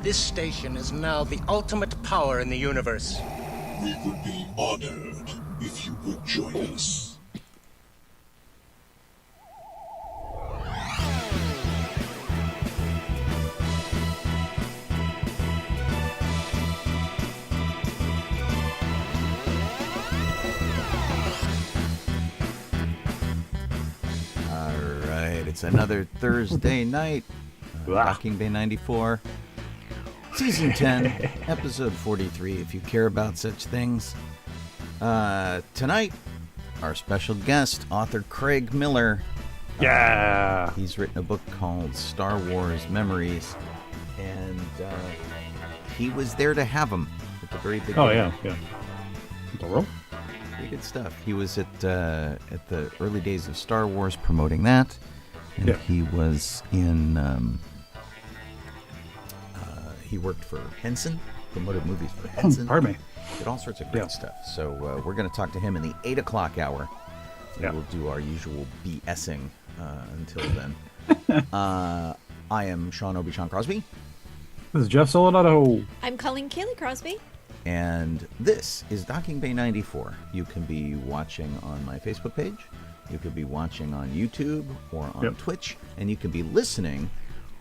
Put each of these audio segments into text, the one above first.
This station is now the ultimate power in the universe. We would be honored if you would join us. It's another Thursday night. Docking Bay 94, Season 10, Episode 43, if you care about such things. Tonight, our special guest, author Craig Miller. Yeah! He's written a book called Star Wars Memories, and he was there to have him at the very beginning. Oh, yeah. The world? Pretty good stuff. He was at the early days of Star Wars promoting that. And he was in, he worked for Henson, promoted movies for Henson. Pardon me. Did all sorts of great stuff. So we're going to talk to him in the 8 o'clock hour. And we'll do our usual BSing until then. I am Sean Obi-Shawn Crosby. This is Jeff Solo Donoho. I'm Colleen Crosby. And this is Docking Bay 94. You can be watching on my Facebook page. You could be watching on YouTube or on Twitch, and you can be listening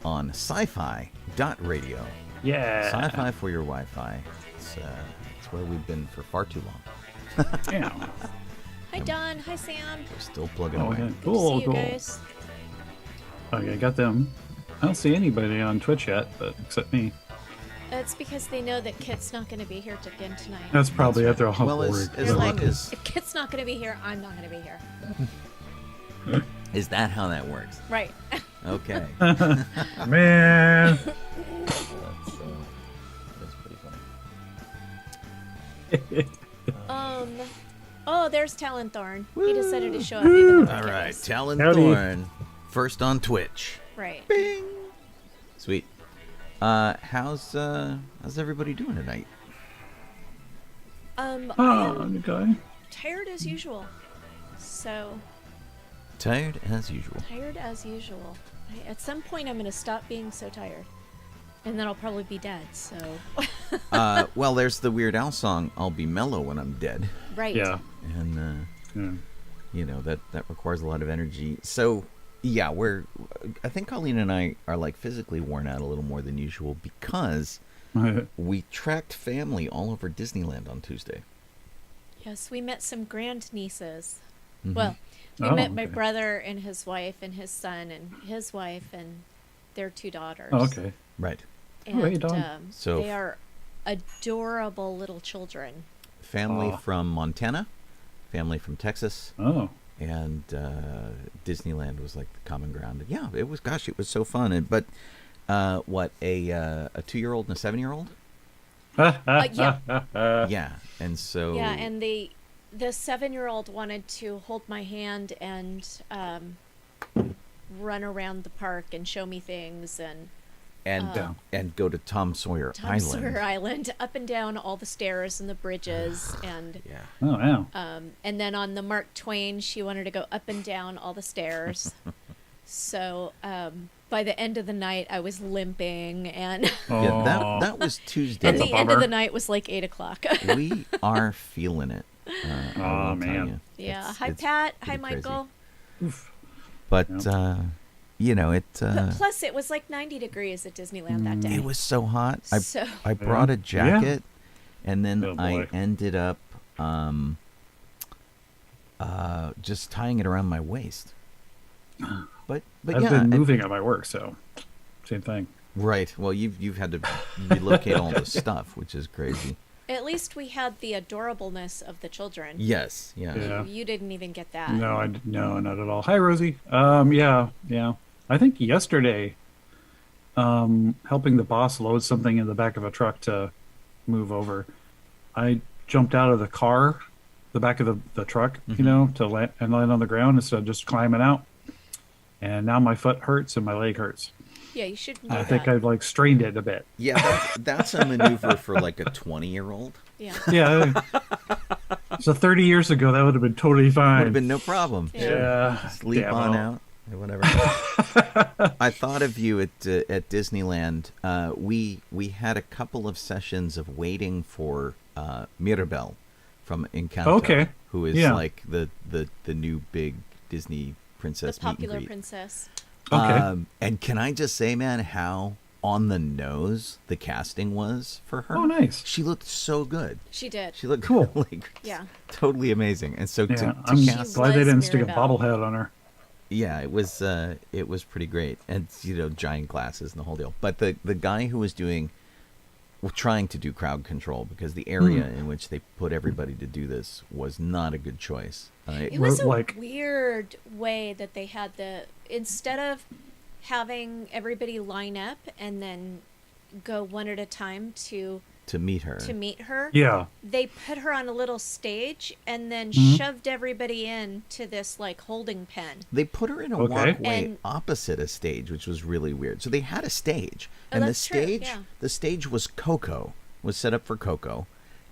on sci-fi.radio. Yeah. Sci-fi for your Wi-Fi. It's where we've been for far too long. Yeah. Hi, Don. Hi, Sam. We're still plugging away. Okay. Good Cool, to see cool. you guys. Okay, got them. I don't see anybody on Twitch yet, but except me. It's because they know that Kit's not going to be here again tonight. That's probably it. They're all Well, bored. as They're long like, as... if Kit's not going to be here, I'm not going to be here. Is that how that works? Right. Okay. Man. That's pretty funny. Oh, there's Talon Thorn. He decided to show up even though All right, was. Talon Howdy. Thorn, first on Twitch. Right. Bing. Sweet. How's everybody doing tonight? I am Okay. tired as usual. So, Tired as usual. tired as usual. At some point, I'm going to stop being so tired. And then I'll probably be dead, so... Well, there's the Weird Al song, I'll Be Mellow When I'm Dead. Right. Yeah. And, Yeah. you know, that requires a lot of energy. So, yeah, I think Colleen and I are, like, physically worn out a little more than usual because we tracked family all over Disneyland on Tuesday. Yes, we met some grandnieces. Mhm. Well, we Oh, met my okay. brother and his wife and his son and his wife and their 2 daughters. Oh, okay. Right. And, hey, Dawn. So- they are adorable little children. Family Aw. from Montana, family from Texas, Oh. and Disneyland was like the common ground. Yeah, it was so fun. But what, a 2-year-old and a 7-year-old? Yeah. Yeah, and so Yeah, and the 7-year-old wanted to hold my hand and run around the park and show me things and go to Tom Sawyer Tom Island. Sawyer Island, up and down all the stairs and the bridges, and Yeah. Oh, wow. and then on the Mark Twain, she wanted to go up and down all the stairs. So by the end of the night, I was limping, and Yeah, that was Tuesday. and That's the a end of bummer. the night was like 8 o'clock. We are feeling it. I will tell man. you. Yeah. It's- Hi, it's Pat. Hi, pretty crazy. Michael. But you know, Plus, it was like 90 degrees at Disneyland that day. it was so hot. So- I brought a jacket, and then Oh, I boy. ended up just tying it around my waist. But I've yeah, been moving at my work, so same thing. right. Well, you've had to relocate all the stuff, which is crazy. At least we had the adorableness of the children. Yes. Yeah. Yeah. You didn't even get that. No, not at all. Hi, Rosie. Yeah. I think yesterday, helping the boss load something in the back of a truck to move over, I jumped out of the car, the back of the truck, Mm-hmm. you know, to land on the ground instead of just climbing out. And now my foot hurts and my leg hurts. Yeah, you should know I think that. I've like strained it a bit. Yeah, that's a maneuver for like a 20-year-old. Yeah. Yeah. So 30 years ago, that would have been totally fine. Would have been no problem. Yeah. Sleep Damn on it. out. Whatever. I thought of you at Disneyland. We had a couple of sessions of waiting for Mirabel from Encanto, Okay. who is Yeah. like the new big Disney princess, The meet and popular greet. princess. Okay. And can I just say, man, how on the nose the casting was for her? Oh, nice. She looked so good. She did. She looked Cool. like Yeah. totally amazing. And so Yeah, to I'm cast, glad they was didn't stick a Mirabelle. bobblehead on her. yeah, it was pretty great, and giant glasses and the whole deal. But the guy who was trying to do crowd control, because the area in which they put everybody to do this was not a good choice. It was a like- weird way that they had instead of having everybody line up and then go one at a time to meet her. meet her. Yeah. They put her on a little stage and then Mm-hmm. shoved everybody in to this like holding pen. They put her in a Okay. walkway And- opposite a stage, which was really weird. So they had a stage, Oh, and the that's true, stage, yeah. the stage was set up for Coco,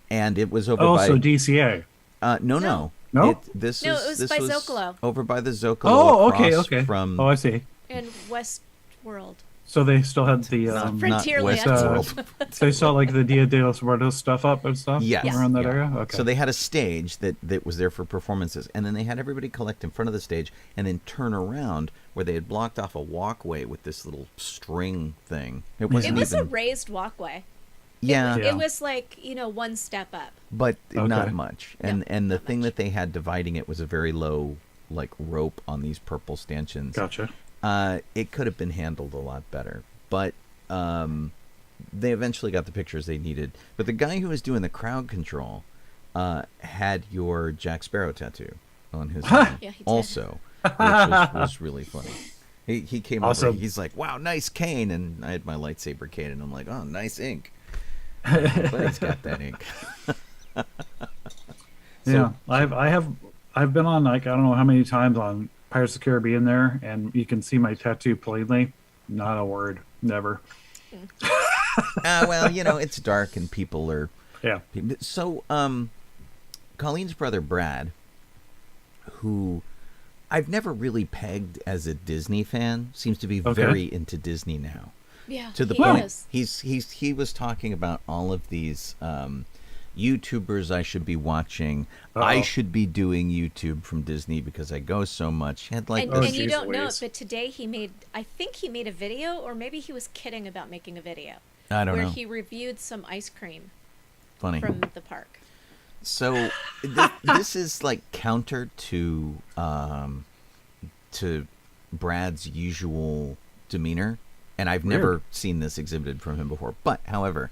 and it was over Oh, by. so DCA. No. No? It No, it was by Zocalo. over by the Zocalo. Oh, okay, across okay. From Oh, I see. In Westworld. So they still had the not Frontierland. Westworld. so they saw like the Dia de los Muertos stuff up and stuff Yes. around that Yeah. area. Okay. So they had a stage that was there for performances, and then they had everybody collect in front of the stage and then turn around where they had blocked off a walkway with this little string thing. It It wasn't was a even. raised walkway. Yeah, Yeah. It was like, one step up. but Okay. not much. And No, and the not thing much. that they had dividing it was a very low like rope on these purple stanchions. Gotcha. It could have been handled a lot better, but they eventually got the pictures they needed. But the guy who was doing the crowd control had your Jack Sparrow tattoo on his arm Yeah, he did. also, which was really funny. He came Awesome. over. He's like, "Wow, nice cane," and I had my lightsaber cane, and I'm like, "Oh, nice ink." But he's got that ink. Yeah, I've been on like I don't know how many times on Pirates of the Caribbean there, and you can see my tattoo plainly. Not a word, never. Well, it's dark and people are. Yeah. So, Colleen's brother Brad, who I've never really pegged as a Disney fan, seems to be Okay. very into Disney now. Yeah. To the he point, is. he was talking about all of these YouTubers I should be watching. I Uh-oh. should be doing YouTube from Disney because I go so much. He had like And, Oh, this- and you geez don't know it, Louise. but today I think he made a video, or maybe he was kidding about making a video. I don't where know. he reviewed some ice cream Funny. from the park. So this is like counter to Brad's usual demeanor, and I've Weird. never seen this exhibited from him before. But however,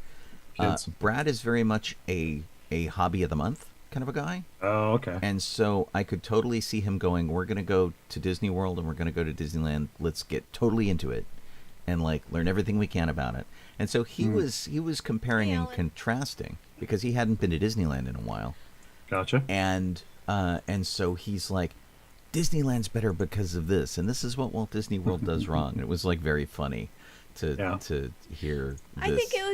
Kids. Brad is very much a hobby of the month kind of a guy, Oh, okay. and so I could totally see him going, "We're going to go to Disney World and we're going to go to Disneyland. Let's get totally into it and like learn everything we can about it." And so he was comparing Hey, and Alan. contrasting because he hadn't been to Disneyland in a while. Gotcha. And so he's like, Disneyland's better because of this, and this is what Walt Disney World does wrong. And it was like very funny to hear this. I think it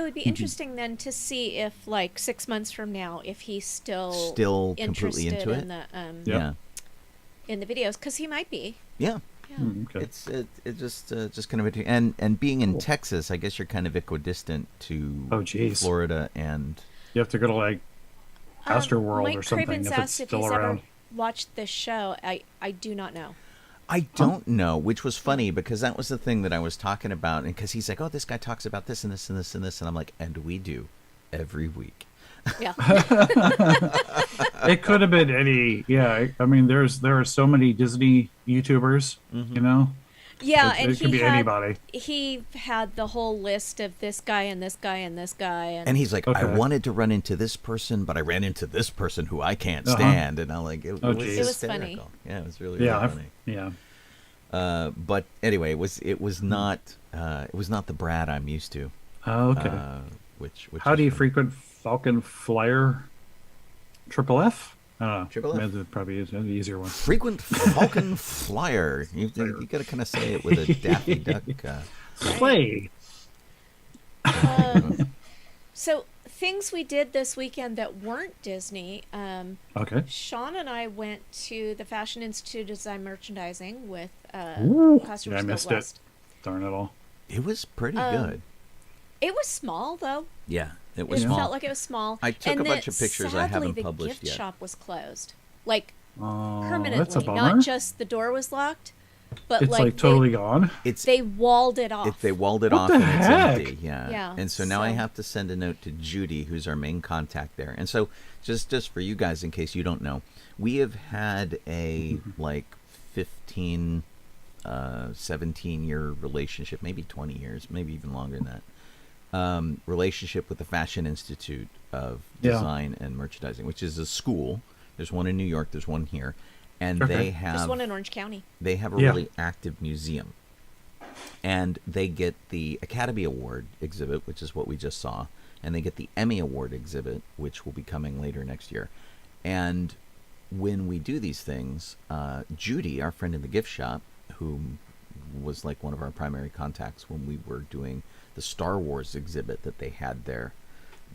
would be interesting then to see if like 6 months from now if he's still completely interested into it. in the Yeah, in the videos, because he might be. yeah. Yeah. Okay. It just kind of and being in Texas, I guess you're kind of equidistant to Oh, geez. Florida and You have to go to like Astroworld Mike or something Cravens if asked it's if still he's around. ever watched this show. I do not know. I don't know, which was funny because that was the thing that I was talking about, and because he's like, "Oh, this guy talks about this and this and this and this," and I'm like, "And we do every week." Yeah. It could have been any. Yeah, I mean, there are so many Disney YouTubers. You know, Yeah, it and could he be had anybody. he had the whole list of this guy and this guy and this guy And he's like, I Okay. wanted to run into this person, but I ran into this person who I can't Uh-huh. stand. And I'm like, it Oh, was geez. It was funny. hysterical. Yeah, it was really, Yeah, really I've- funny. yeah. But anyway, it was not the Brad I'm used to. Oh, okay. Which How is do you funny. frequent Falcon Flyer? Triple F? I don't know. Triple F? That probably is an easier one. Frequent Falcon Flyer? You got to kind of say it with a Daffy Duck. Play. So things we did this weekend that weren't Disney. Okay. Sean and I went to the Fashion Institute of Design Merchandising with Ooh. Costume Yeah, I Guild missed West. it. Darn it all. It was pretty good. It was small, though. Yeah, it was It small. felt like it was small. I took and a bunch of pictures I haven't sadly, published the gift yet. shop was closed. Like, Oh, permanently. that's a bummer. Not just the door was locked, but It's like totally gone. It's they walled it off. they walled it What off the and heck? it's empty. Yeah. Yeah, And so now I so- have to send a note to Judy, who's our main contact there. And so just for you guys, in case you don't know, we have had a like 15, 17-year relationship, maybe 20 years, maybe even longer than that. Relationship with the Fashion Institute of Yeah. Design and Merchandising, which is a school. There's one in New York. There's one here. And Okay. they have There's one in Orange County. they have a Yeah. really active museum, and they get the Academy Award exhibit, which is what we just saw, and they get the Emmy Award exhibit, which will be coming later next year. And when we do these things, Judy, our friend in the gift shop, who was like one of our primary contacts when we were doing the Star Wars exhibit that they had there,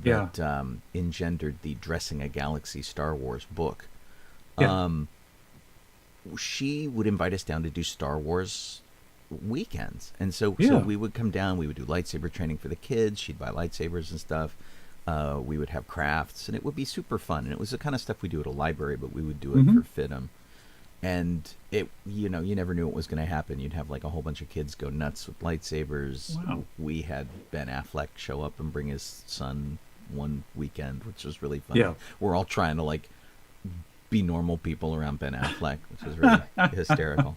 Yeah. that engendered the Dressing a Galaxy Star Wars book. Yeah. She would invite us down to do Star Wars weekends. And so Yeah. we would come down, we would do lightsaber training for the kids. She'd buy lightsabers and stuff. We would have crafts, and it would be super fun. And it was the kind of stuff we do at a library, but we would do it for FIDM. And it, you never knew what was going to happen. You'd have like a whole bunch of kids go nuts with lightsabers. Wow. We had Ben Affleck show up and bring his son one weekend, which was really fun. Yeah. We're all trying to like be normal people around Ben Affleck, which was really hysterical.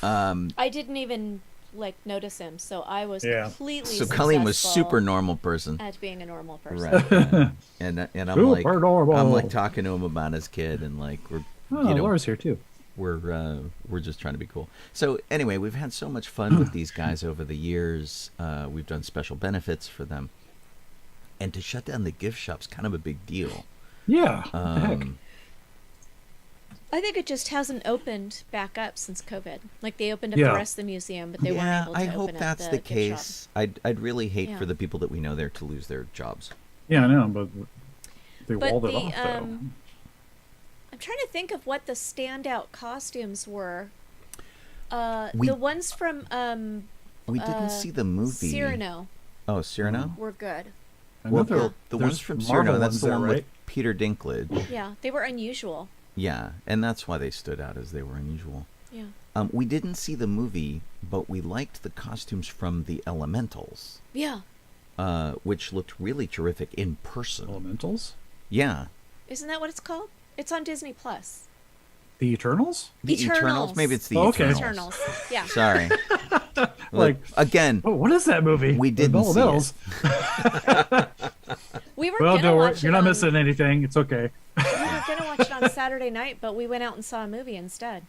I didn't even like notice him, so I was Yeah. completely So Colleen was successful super normal person. at being a normal person. Right. Yeah. And I'm like Super normal. I'm like talking to him about his kid, and like we're Oh, you know Laura's here too. we're just trying to be cool. So anyway, we've had so much fun with these guys over the years. We've done special benefits for them, and to shut down the gift shop's kind of a big deal. Yeah. What the heck? I think it just hasn't opened back up since COVID. Like they opened up Yeah. the rest of the museum, but they Yeah, weren't able to I open hope up that's the the gift shop. case. I'd really hate Yeah. for the people that we know there to lose their jobs. Yeah, I know, but they But walled it the, off though. I'm trying to think of what the standout costumes were. We- The ones from We didn't see the movie. Cyrano Oh, Cyrano? were good. I know Well, there- the there's ones from Marvel Cyrano, that's ones the there, one right? with Peter Dinklage. Yeah, they were unusual. Yeah, and that's why they stood out, as they were unusual. Yeah. We didn't see the movie, but we liked the costumes from the Elementals, Yeah. which looked really terrific in person. Elementals? Yeah. Isn't that what it's called? It's on Disney Plus. The Eternals? The Eternals. Maybe it's the Oh, okay. Eternals. Eternals. Yeah. Sorry. Like- again, Oh, what is that movie? We With didn't Bella see it. Mills? We were Well, gonna don't worry. watch it You're not on, missing anything. It's okay. We were gonna watch it on Saturday night, but we went out and saw a movie instead.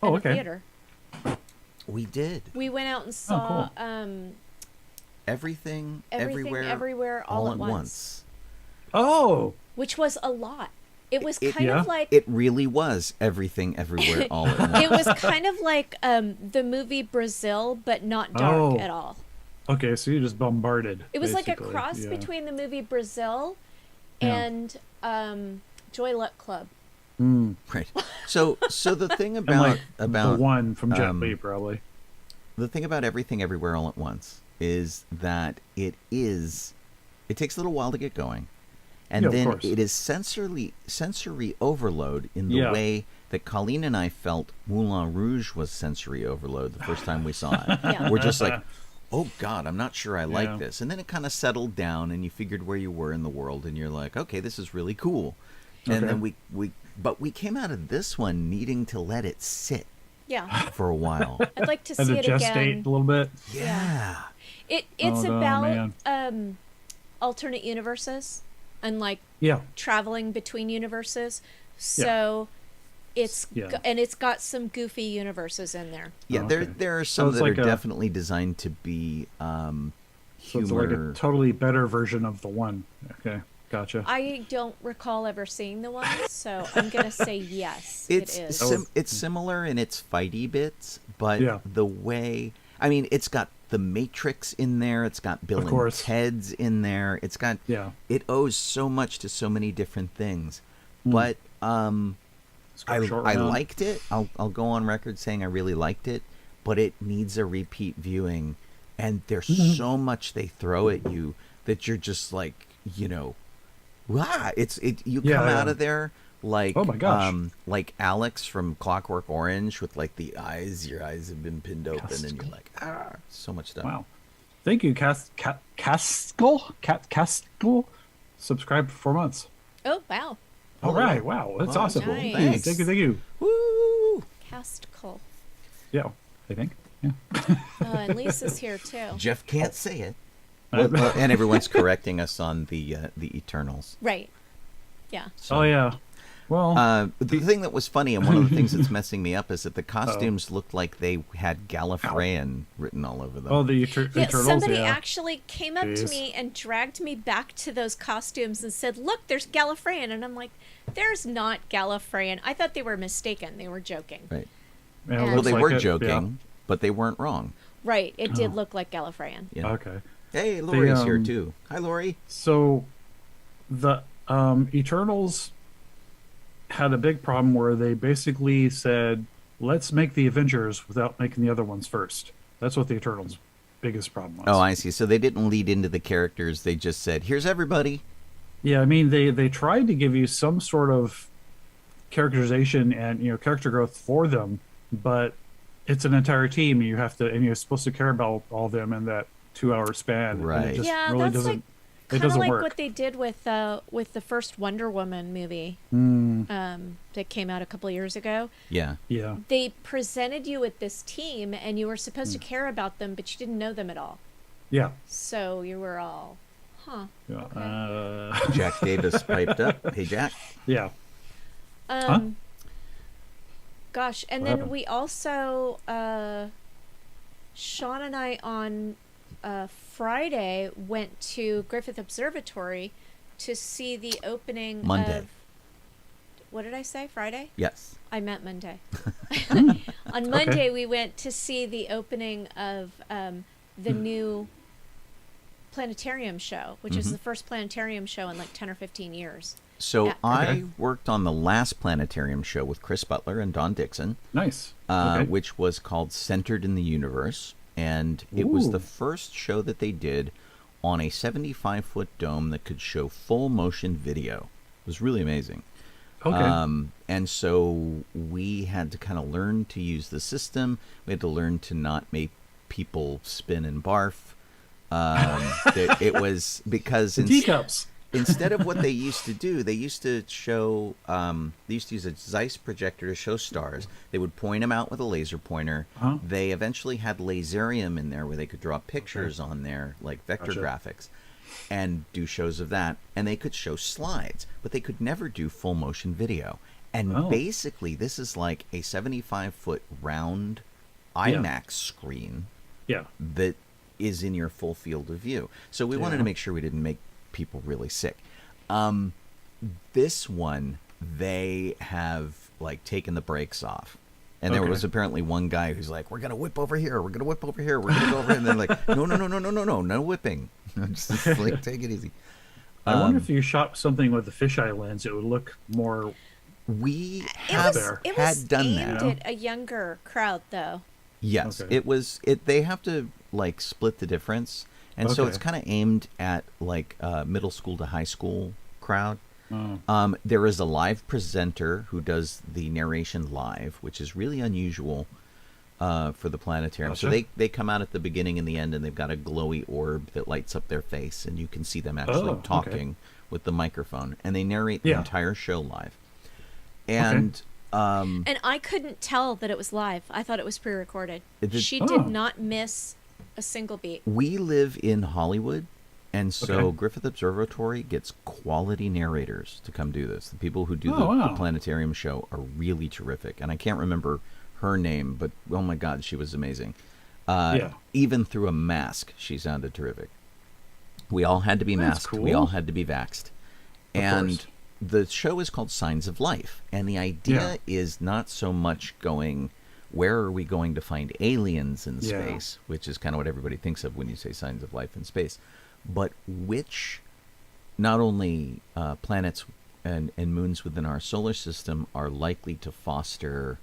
Oh, in okay. the theater. we did. We went out and saw Everything, Everything, Everywhere, All at Once. Oh, which was a lot. It was It- kind Yeah. of like It really was everything, everywhere, all at once. it was kind of like the movie Brazil, but not dark Oh. at all. okay. So you just bombarded. It was like a basically. cross Yeah. between the movie Brazil Yeah. and Joy Luck Club. Mm. Right. So the thing And about like about the one from Jet um, Li, probably. the thing about everything, everywhere, all at once is that it takes a little while to get going, and Yeah, of then course. it is sensory overload in the Yeah. way that Colleen and I felt Moulin Rouge was sensory overload the first time we saw it. Yeah. We're just like, oh God, I'm not sure I like Yeah. this. And then it kind of settled down, and you figured where you were in the world, and you're like, okay, this is really cool. And Okay. then we came out of this one needing to let it sit Yeah, for a while. I'd like to Had see to it gestate again. a little bit. Yeah. It's Oh, about man. alternate universes and like Yeah. traveling between universes. So it's Yeah. and it's got some goofy universes in there. Yeah, Oh, there okay. there are So some it's that like are a- definitely designed to be So humor. it's like a totally better version of the one. Okay. Gotcha. I don't recall ever seeing the one, so I'm gonna say yes. it's it is. it's similar in its fighty bits, but Yeah. the way, I mean, it's got the Matrix in there. It's got Bill Of and course. Ted's in there. It's got it owes so much to so many different things. But I liked it. I'll go on record saying I really liked it, but it needs a repeat viewing, and there's so much they throw at you that you're just like, you know, wow, you come out of there like, oh my gosh, like Alex from Clockwork Orange with like your eyes have been pinned open, and you're like, so much stuff. Wow. Thank you, Caskell, subscribed for 4 months. Oh, wow. All right, wow, that's awesome. Nice. Thank you. Woo! Casticle. Yeah, I think. Yeah. Oh, and Lisa's here too. Jeff can't say it. And everyone's correcting us on the Eternals. Right. Yeah. So, oh yeah. Well, the thing that was funny, and one of the things that's messing me up, is that the costumes looked like they had Gallifreyan written all over them. Oh, the Eternals. Somebody actually came up to me and dragged me back to those costumes and said, "Look, there's Gallifreyan," and I'm like, "There's not Gallifreyan." I thought they were mistaken. They were joking. Right. Yeah, Well, they like were it, joking, but they weren't wrong. Right. It did look like Gallifreyan. Yeah. Okay. Hey, Lori's here too. Hi, Lori. So, the Eternals had a big problem where they basically said, "Let's make the Avengers without making the other ones first." That's what the Eternals' biggest problem was. Oh, I see. So they didn't lead into the characters. They just said, "Here's everybody." Yeah, I mean, they tried to give you some sort of characterization and character growth for them, but it's an entire team. You have to, and you're supposed to care about all of them in that 2-hour span. Right. And it just Yeah, really that's doesn't. like It kind of doesn't like work. what they did with the first Wonder Woman movie that came out a couple of years ago. Yeah. Yeah. They presented you with this team, and you were supposed to care about them, but you didn't know them at all. Yeah. So you were all, huh? Yeah. Jack Davis piped up. Hey, Jack. Yeah. Gosh, and What then happened? we also, Sean and I on Friday went to Griffith Observatory to see the opening Monday. of, what did I say, Friday? Yes. I meant Monday. On Monday, we went to see the opening of the new planetarium show, which is the first planetarium show in like 10 or 15 years. So Yeah. I worked on the last planetarium show with Chris Butler and Don Dixon, Nice. Okay. which was called Centered in the Universe. And it was the Ooh. first show that they did on a 75-foot dome that could show full motion video. It was really amazing. Okay. And so we had to kind of learn to use the system. We had to learn to not make people spin and barf. It was because The teacups. instead of what they used to do, they used to show, they used to use a Zeiss projector to show stars. They would point them out with a laser pointer. Uh-huh. They eventually had laserium in there where they could draw pictures on there, like vector Gotcha. graphics, and do shows of that. And they could show slides, but they could never do full motion video. And Oh. basically, this is like a 75-foot round IMAX screen Yeah. that is in your full field of view. So we wanted to make sure we didn't make people really sick. This one, they have like taken the brakes off. And there Okay. was apparently one guy who's like, "We're gonna whip over here. We're gonna whip over here. We're gonna go over." And they're like, "No whipping. Just like take it easy." I wonder if you shot something with a fisheye lens, it would look more. We It have was, it had was done aimed that. at a younger crowd, though. Yes, Okay. it was. They have to like split the difference, and so Okay. it's kind of aimed at like middle school to high school crowd. Oh. There is a live presenter who does the narration live, which is really unusual for the planetarium. So Gotcha. they come out at the beginning and the end, and they've got a glowy orb that lights up their face, and you can see them actually Oh, okay. talking with the microphone, and they narrate the Yeah. entire show live. And And I couldn't tell that it was live. I thought it was pre-recorded. She Oh. did not miss a single beat. we live in Hollywood, and so Okay. Griffith Observatory gets quality narrators to come do this. The people who do Oh, the wow. planetarium show are really terrific, and I can't remember her name, but oh my God, she was amazing. Yeah. Even through a mask, she sounded terrific. We all had to be That's masked. We cool. all had to be vaxxed. Of And course. the show is called Signs of Life, and the idea is not so much going where are we going to find aliens in Yeah. space, which is kind of what everybody thinks of when you say signs of life in space, but which not only planets and moons within our solar system are likely to foster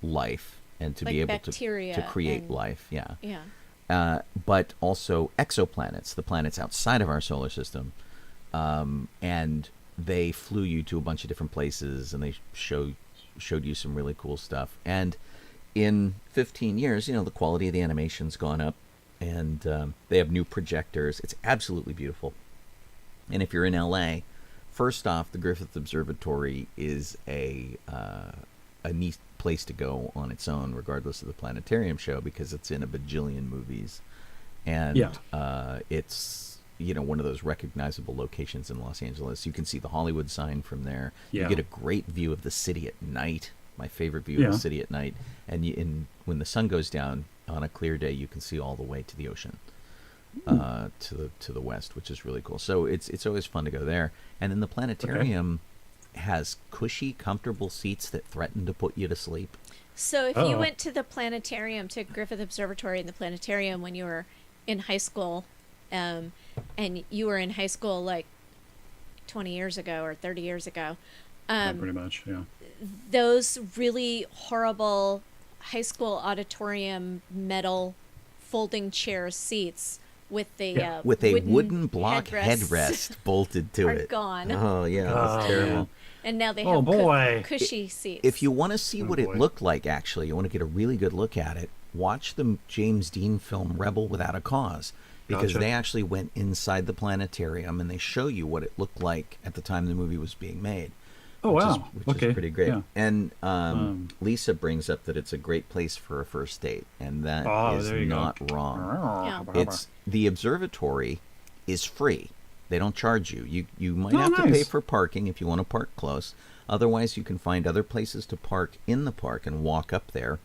life and to Like be able bacteria to create and- life, yeah. Yeah. But also exoplanets, the planets outside of our solar system, and they flew you to a bunch of different places, and they showed you some really cool stuff. And in 15 years, you know, the quality of the animation's gone up, and they have new projectors. It's absolutely beautiful. And if you're in LA, first off, the Griffith Observatory is a neat place to go on its own, regardless of the planetarium show, because it's in a bajillion movies, and it's, you know, one of those recognizable locations in Los Angeles. You can see the Hollywood sign from there. Yeah. You get a great view of the city at night. My favorite view of the city at night. And when the sun goes down on a clear day, you can see all the way to the ocean, to the west, which is really cool. So it's always fun to go there. And then the planetarium has cushy, comfortable seats that threaten to put you to sleep. So if you went to the planetarium, to Griffith Observatory and the planetarium when you were in high school, and you were in high school like 20 years ago or 30 years ago, Yeah, pretty much, yeah. those really horrible high school auditorium metal folding chair seats with the With a wooden block headrests headrest bolted to are it. gone. Oh, yeah, that's Oh, terrible. man. And now they Oh, have boy. cushy seats. If you want to see what boy. it looked like, actually, you want to get a really good look at it, watch the James Dean film Rebel Without a Cause, because Gotcha. they actually went inside the planetarium and they show you what it looked like at the time the movie was being made. Oh, which wow. Is, which is pretty great. Yeah. And Lisa brings up that it's a great place for a first date, and that is there you not go. wrong. Yeah. It's the observatory is free. They don't charge you. You might Oh, have to nice. pay for parking if you want to park close. Otherwise, you can find other places to park in the park and walk up there.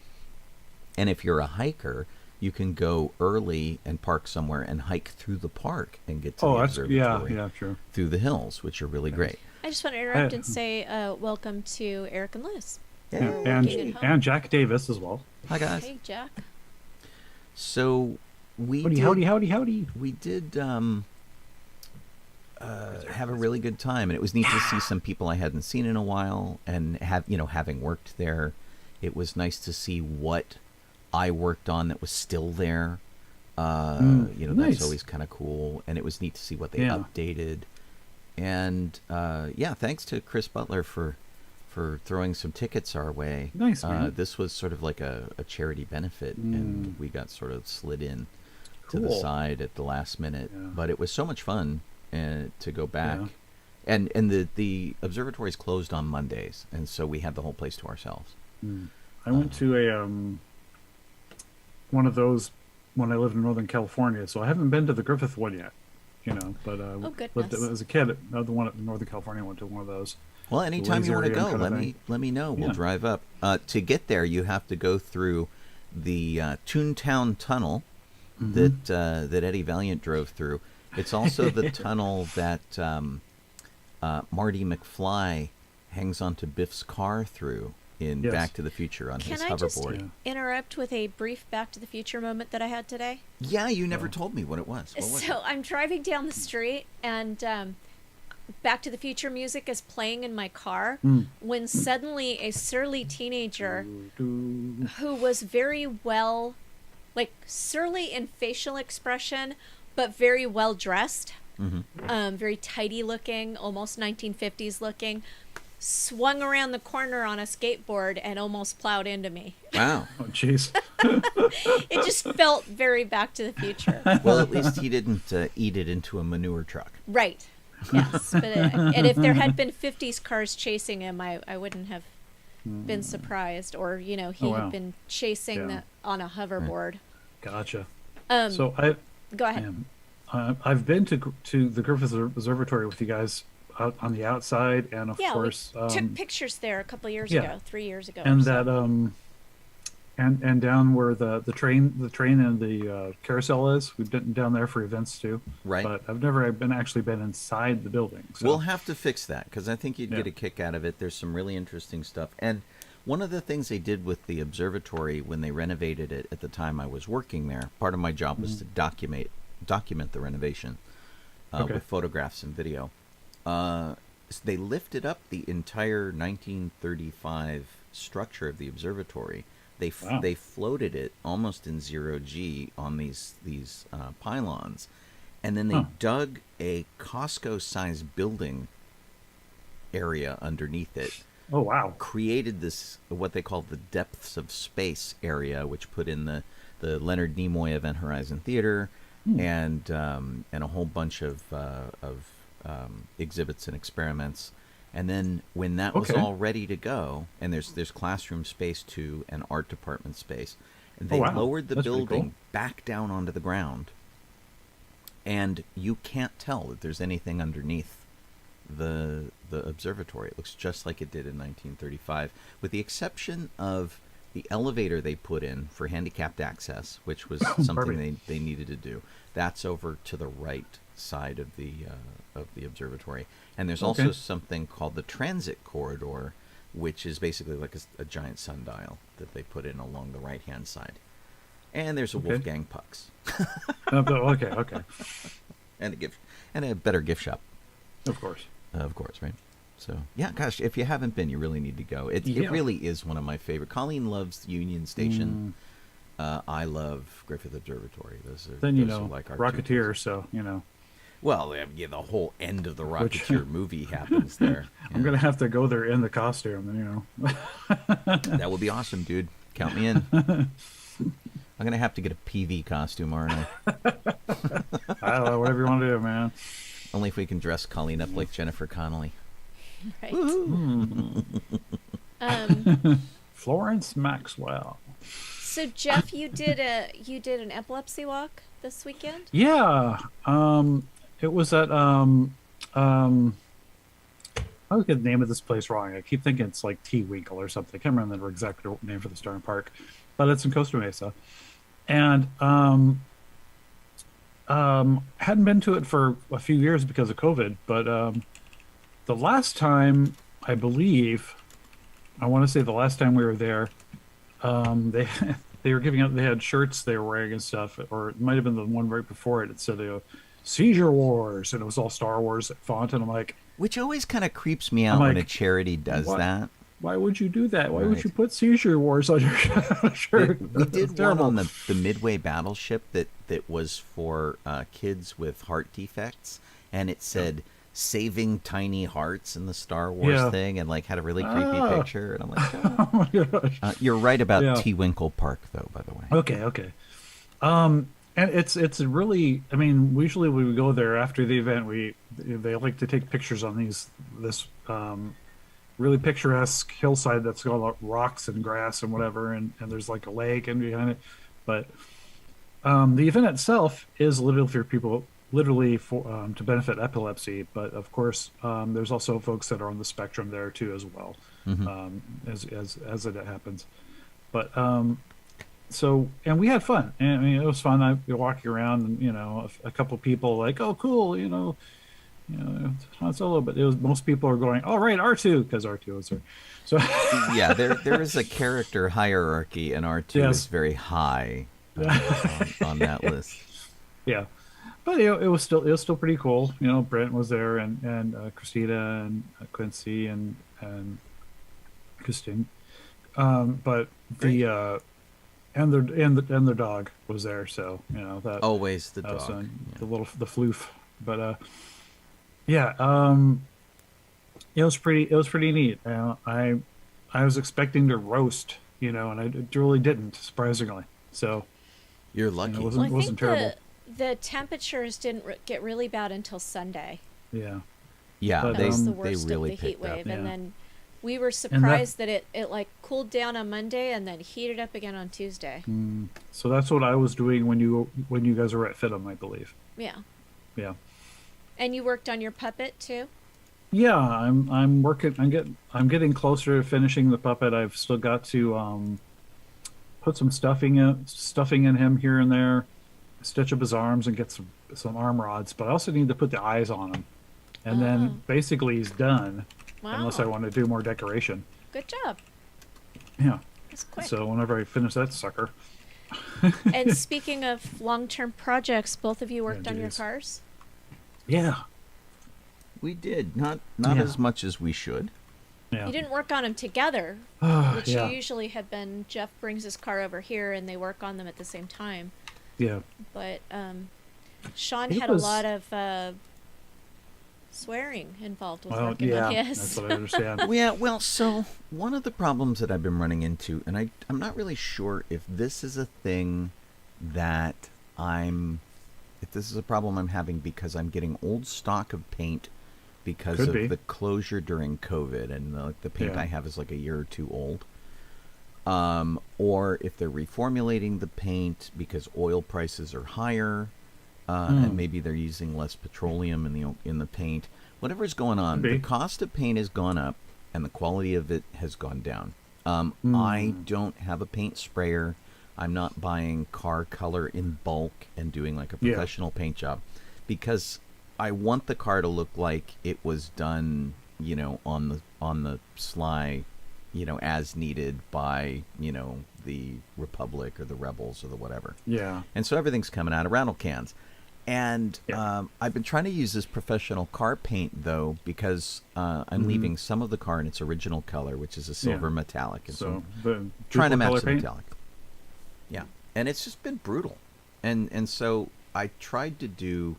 And if you're a hiker, you can go early and park somewhere and hike through the park and get to the that's observatory yeah, true. through the hills, which are really great. I just want to interrupt and say welcome to Eric and Liz. Yeah. Working at home. And Jack Davis as well. Hi, guys. Hey, Jack. So we Howdy. we did have a really good time, and it was neat to see some people I hadn't seen in a while, and having worked there, it was nice to see what I worked on that was still there. That's nice. always kind of cool, and it was neat to see what they Yeah. updated. And thanks to Chris Butler for throwing some tickets our way. Nice, man. This was sort of like a charity benefit, and we got sort of slid in to the Cool. side at the last minute. Yeah. But it was so much fun to go back. Yeah. And the observatory is closed on Mondays, and so we had the whole place to ourselves. I went to a one of those when I lived in Northern California, so I haven't been to the Griffith one yet. But goodness. as a kid, the one in Northern California, I went to one of those. Well, anytime you want to go, Laserium kinda let me know. We'll Yeah. drive up. To get there, you have to go through the Toontown Tunnel that Eddie Valiant drove through. It's also the tunnel that Marty McFly hangs onto Biff's car through in Yes. Back to the Future on his Can I just hoverboard. interrupt with a brief Back to the Future moment that I had today? Yeah, you never told me what it was. What was So it? I'm driving down the street and Back to the Future music is playing in my car when suddenly a surly teenager who was very well, like surly in facial expression, but very well dressed, very tidy looking, almost 1950s looking, swung around the corner on a skateboard and almost plowed into me. Wow. Oh, jeez. It just felt very Back to the Future. Well, at least he didn't eat it into a manure truck. Right. Yes. But and if there had been 50s cars chasing him, I wouldn't have been surprised. Or, he Oh, wow. had been chasing Yeah. on a hoverboard. Gotcha. Um, So Go ahead. I've been to the Griffith Observatory with you guys out on the outside, and of Yeah, course, we took pictures there a couple years yeah. ago, 3 years ago. and or so. that and down where the train and the carousel is. We've been down there for events too. Right. But I've never actually been inside the building. So. We'll have to fix that because I think you'd get Yeah. a kick out of it. There's some really interesting stuff. And One of the things they did with the observatory when they renovated it at the time I was working there, part of my job was to document the renovation with photographs and video. So they lifted up the entire 1935 structure of the observatory. They floated it almost in 0G on these pylons, and then they dug a Costco-sized building area underneath it. Oh, wow. Created this, what they call the depths of space area, which put in the Leonard Nimoy Event Horizon Theater and a whole bunch of exhibits and experiments. And then when that was all ready to go, and there's classroom space too and art department space, and they lowered the building back down onto the ground, and you can't tell that there's anything underneath the observatory. It looks just like it did in 1935, with the exception of the elevator they put in for handicapped access, which was something they needed to do. That's over to the right side of the observatory, and there's also something called the transit corridor, which is basically like a giant sundial that they put in along the right hand side. And there's a Wolfgang Pucks. Okay. And a better gift shop. Of course, right? So, yeah, gosh, if you haven't been, you really need to go. It really is one of my favorite. Colleen loves Union Station. I love Griffith Observatory. Those are like our Rocketeer, so, you know. Well, yeah, the whole end of the Rocketeer movie happens there. I'm going to have to go there in the costume, you know. That would be awesome, dude. Count me in. I'm going to have to get a PV costume, aren't I? I don't know, whatever you want to do, man. Only if we can dress Colleen up like Jennifer Connelly. Right. Florence Maxwell. So Jeff, you did an epilepsy walk this weekend? Yeah. It was at I always get the name of this place wrong. I keep thinking it's like T Winkle or something. I can't remember the exact name for the Stern Park, but it's in Costa Mesa. And hadn't been to it for a few years because of COVID, but the last time, I believe, I want to say the last time we were there, they were giving out, they had shirts they were wearing and stuff, or it might have been the one right before it. It said Seizure Wars, and it was all Star Wars font, and I'm like, which always kind of creeps me out when a charity does that. Why would you do that? Why would you put Seizure Wars on your shirt? We did one on the Midway battleship that was for kids with heart defects, and it said saving tiny hearts in the Star Wars thing, and like had a really creepy picture, and I'm like, oh my gosh. You're right about T Winkle Park, though, by the way. Okay. And it's really, I mean, usually when we go there after the event, they like to take pictures on this really picturesque hillside that's got rocks and grass and whatever, and there's like a lake and behind it. But the event itself is literally for people, to benefit epilepsy. But of course, there's also folks that are on the spectrum there too as well, as it happens. But so, and we had fun. And I mean, it was fun. I was walking around, and a couple people like, oh, cool, Han Solo, but most people are going, all right, R2, because R2 is there. So yeah, there is a character hierarchy, and R2 is very high on that list. Yeah, but it was still pretty cool. Brent was there, and Christina and Quincy and Christine, but the and their dog was there. So that always the dog, the floof, but. Yeah, it was pretty neat. I was expecting to roast, and I really didn't, surprisingly. So you're lucky. It wasn't terrible. The temperatures didn't get really bad until Sunday. Yeah. That was the worst really of the heat wave, and then we were surprised that it like cooled down on Monday and then heated up again on Tuesday. So that's what I was doing when you guys were at FITM, I believe. Yeah. Yeah. And you worked on your puppet too? Yeah, I'm working. I'm getting closer to finishing the puppet. I've still got to put some stuffing in him here and there, stitch up his arms, and get some arm rods. But I also need to put the eyes on him, and then basically he's done. Wow. Unless I want to do more decoration. Good job. Yeah. It's quick. So whenever I finish that sucker. And speaking of long-term projects, both of you worked on your geez. cars? Yeah. We did not Yeah. as much as we should. Yeah. You didn't work on them together, which Yeah. you usually have been. Jeff brings his car over here and they work on them at the same time. Yeah. But Sean It had was- a lot of swearing involved with Well, working yeah. on his. That's what I understand. Yeah, well, so one of the problems that I've been running into, and I'm not really sure if this is a thing that if this is a problem I'm having because I'm getting old stock of paint because Could of be. the closure during COVID, and the paint Yeah. I have is like a year or two old. Or if they're reformulating the paint because oil prices are higher, and maybe they're using less petroleum in the paint. Whatever's going on, Could be. the cost of paint has gone up, and the quality of it has gone down. I don't have a paint sprayer. I'm not buying car color in bulk and doing like a Yeah. professional paint job because I want the car to look like it was done, on the sly, as needed by, the Republic or the Rebels or the whatever. Yeah. And so everything's coming out of rattle cans. And Yeah. I've been trying to use this professional car paint, though, because I'm leaving some of the car in its original color, which is a silver metallic. And So the trying to duplo match color the paint? metallic. Yeah. And it's just been brutal. And so I tried to do...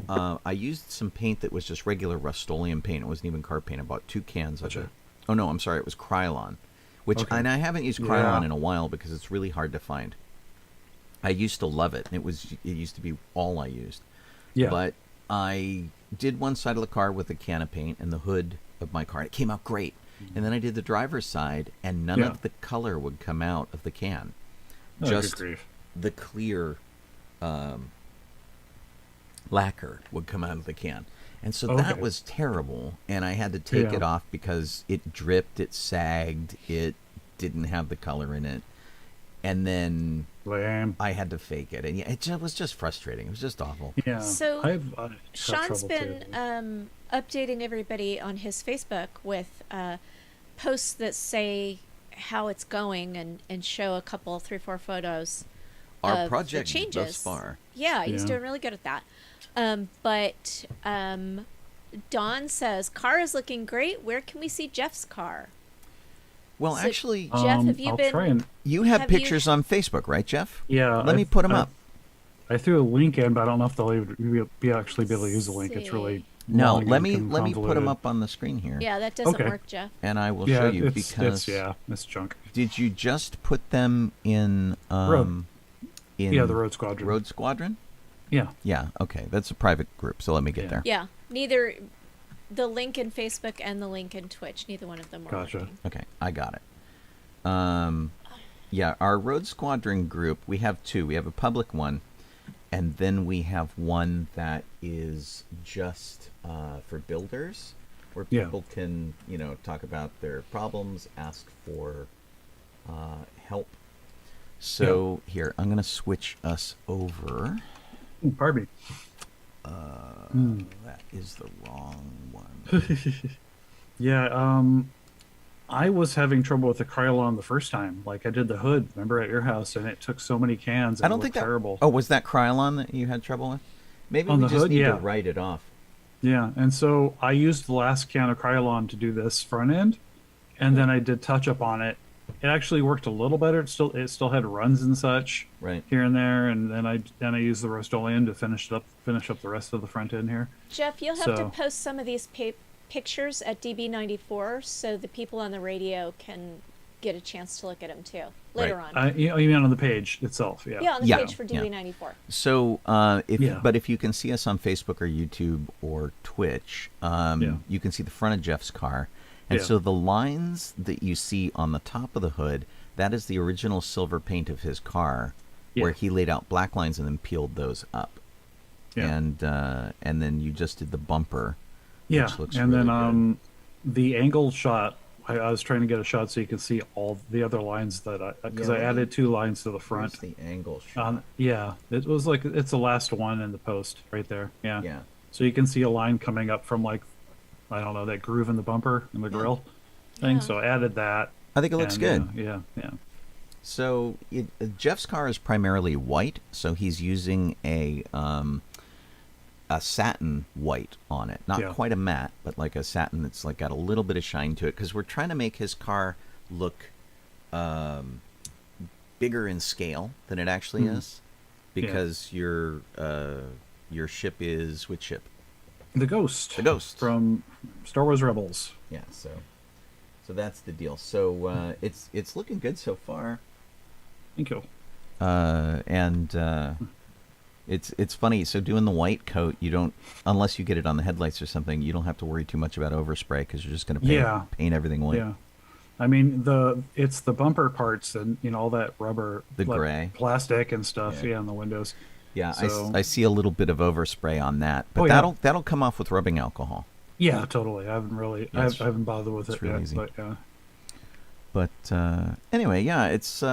I used some paint that was just regular Rust-Oleum paint. It wasn't even car paint. I bought 2 cans of Gotcha. it. Oh, no, I'm sorry. It was Krylon. Okay. And I haven't used Yeah. Krylon in a while because it's really hard to find. I used to love it. It used to be all I used. Yeah. But I did one side of the car with a can of paint and the hood of my car. It came out great. And then I did the driver's side, and none Yeah. of the color would come out of the can. Oh, good Just grief. the clear lacquer would come out of the can. And so that Okay. was terrible. And I had to take Yeah. it off because it dripped, it sagged, it didn't have the color in it. And then Lame. I had to fake it, and was just frustrating. It was just awful. Yeah. So, I've Sean's trouble been too. updating everybody on his Facebook with posts that say how it's going and show a couple, 3-4 photos Our of the project changes. thus far. Yeah, he's Yeah. doing really good at that. But Dawn says, car is looking great. Where can we see Jeff's car? Well, So- actually, Jeff, have you I'll been- try and you have have you- pictures on Facebook, right, Jeff? yeah. Let me put them up. I threw a link in, but I don't know if they'll actually be able to use the link. It's See. really No, long let and me put them convoluted. up on the screen here, Yeah, that doesn't Okay. work, Jeff. and I will Yeah, show you it's because it's junk. did you just put them in Road. in Yeah, the Road Squadron. Road Squadron? Yeah. Yeah, okay, that's a private group, so let me get Yeah. there. Yeah, neither the link in Facebook and the link in Twitch, neither one of them were Gotcha. working. Okay, I got it. Yeah, our Road Squadron group, we have 2. We have a public one, and then we have one that is just for builders, where Yeah. people can, talk about their problems, ask for help. So here, I'm going to switch us over. Pardon me. That is the wrong one. Yeah, I was having trouble with the Krylon the first time. Like I did the hood, remember at your house, and it took so many cans. And I don't it think looked that. terrible. Oh, was that Krylon that you had trouble with? Maybe On we the just hood, need to yeah. write it off. Yeah, and so I used the last can of Krylon to do this front end, and then I did touch up on it. It actually worked a little better. It still had runs and such Right. here and there, and then I used the Rust-Oleum to finish up the rest of the front end here. Jeff, you'll have to So- post some of these pictures at DB94 so the people on the radio can get a chance to look at them too later Right. on. You mean on the page itself? Yeah. Yeah, on the Yeah, page for yeah. DB94. So, Yeah. if you can see us on Facebook or YouTube or Twitch, Yeah. you can see the front of Jeff's car. And Yeah. so the lines that you see on the top of the hood, that is the original silver paint of his car, where Yeah. he laid out black lines and then peeled those up. Yeah. And then you just did the bumper, Yeah, which looks and really then the angle shot. I was trying to get a shot so you can see all the other lines because I Yeah. added 2 lines to the good. front. Here's the angle shot. Yeah, it was like it's the last one in the post right there. Yeah. Yeah. So you can see a line coming up from like I don't know that groove in the bumper and the grill thing. Yeah. So I added that, I think it looks good. Yeah. So Jeff's car is primarily white, so he's using a satin white on it. Not quite a matte, but like a satin that's like got a little bit of shine to it, because we're trying to make his car look bigger in scale than it actually is, because your ship is which ship? The Ghost. The Ghost from Star Wars Rebels. Yeah, so that's the deal. So it's looking good so far. Thank you. It's funny. So doing the white coat, you don't, unless you get it on the headlights or something, you don't have to worry too much about overspray, because you're just going to paint everything white. Yeah. I mean, it's the bumper parts and all that rubber, the gray plastic and stuff. Yeah, on the windows. Yeah, so, I see a little bit of overspray on that, but that'll come off with rubbing alcohol. Yeah, totally. I haven't bothered with it really yet, easy. but yeah. But anyway, yeah, it's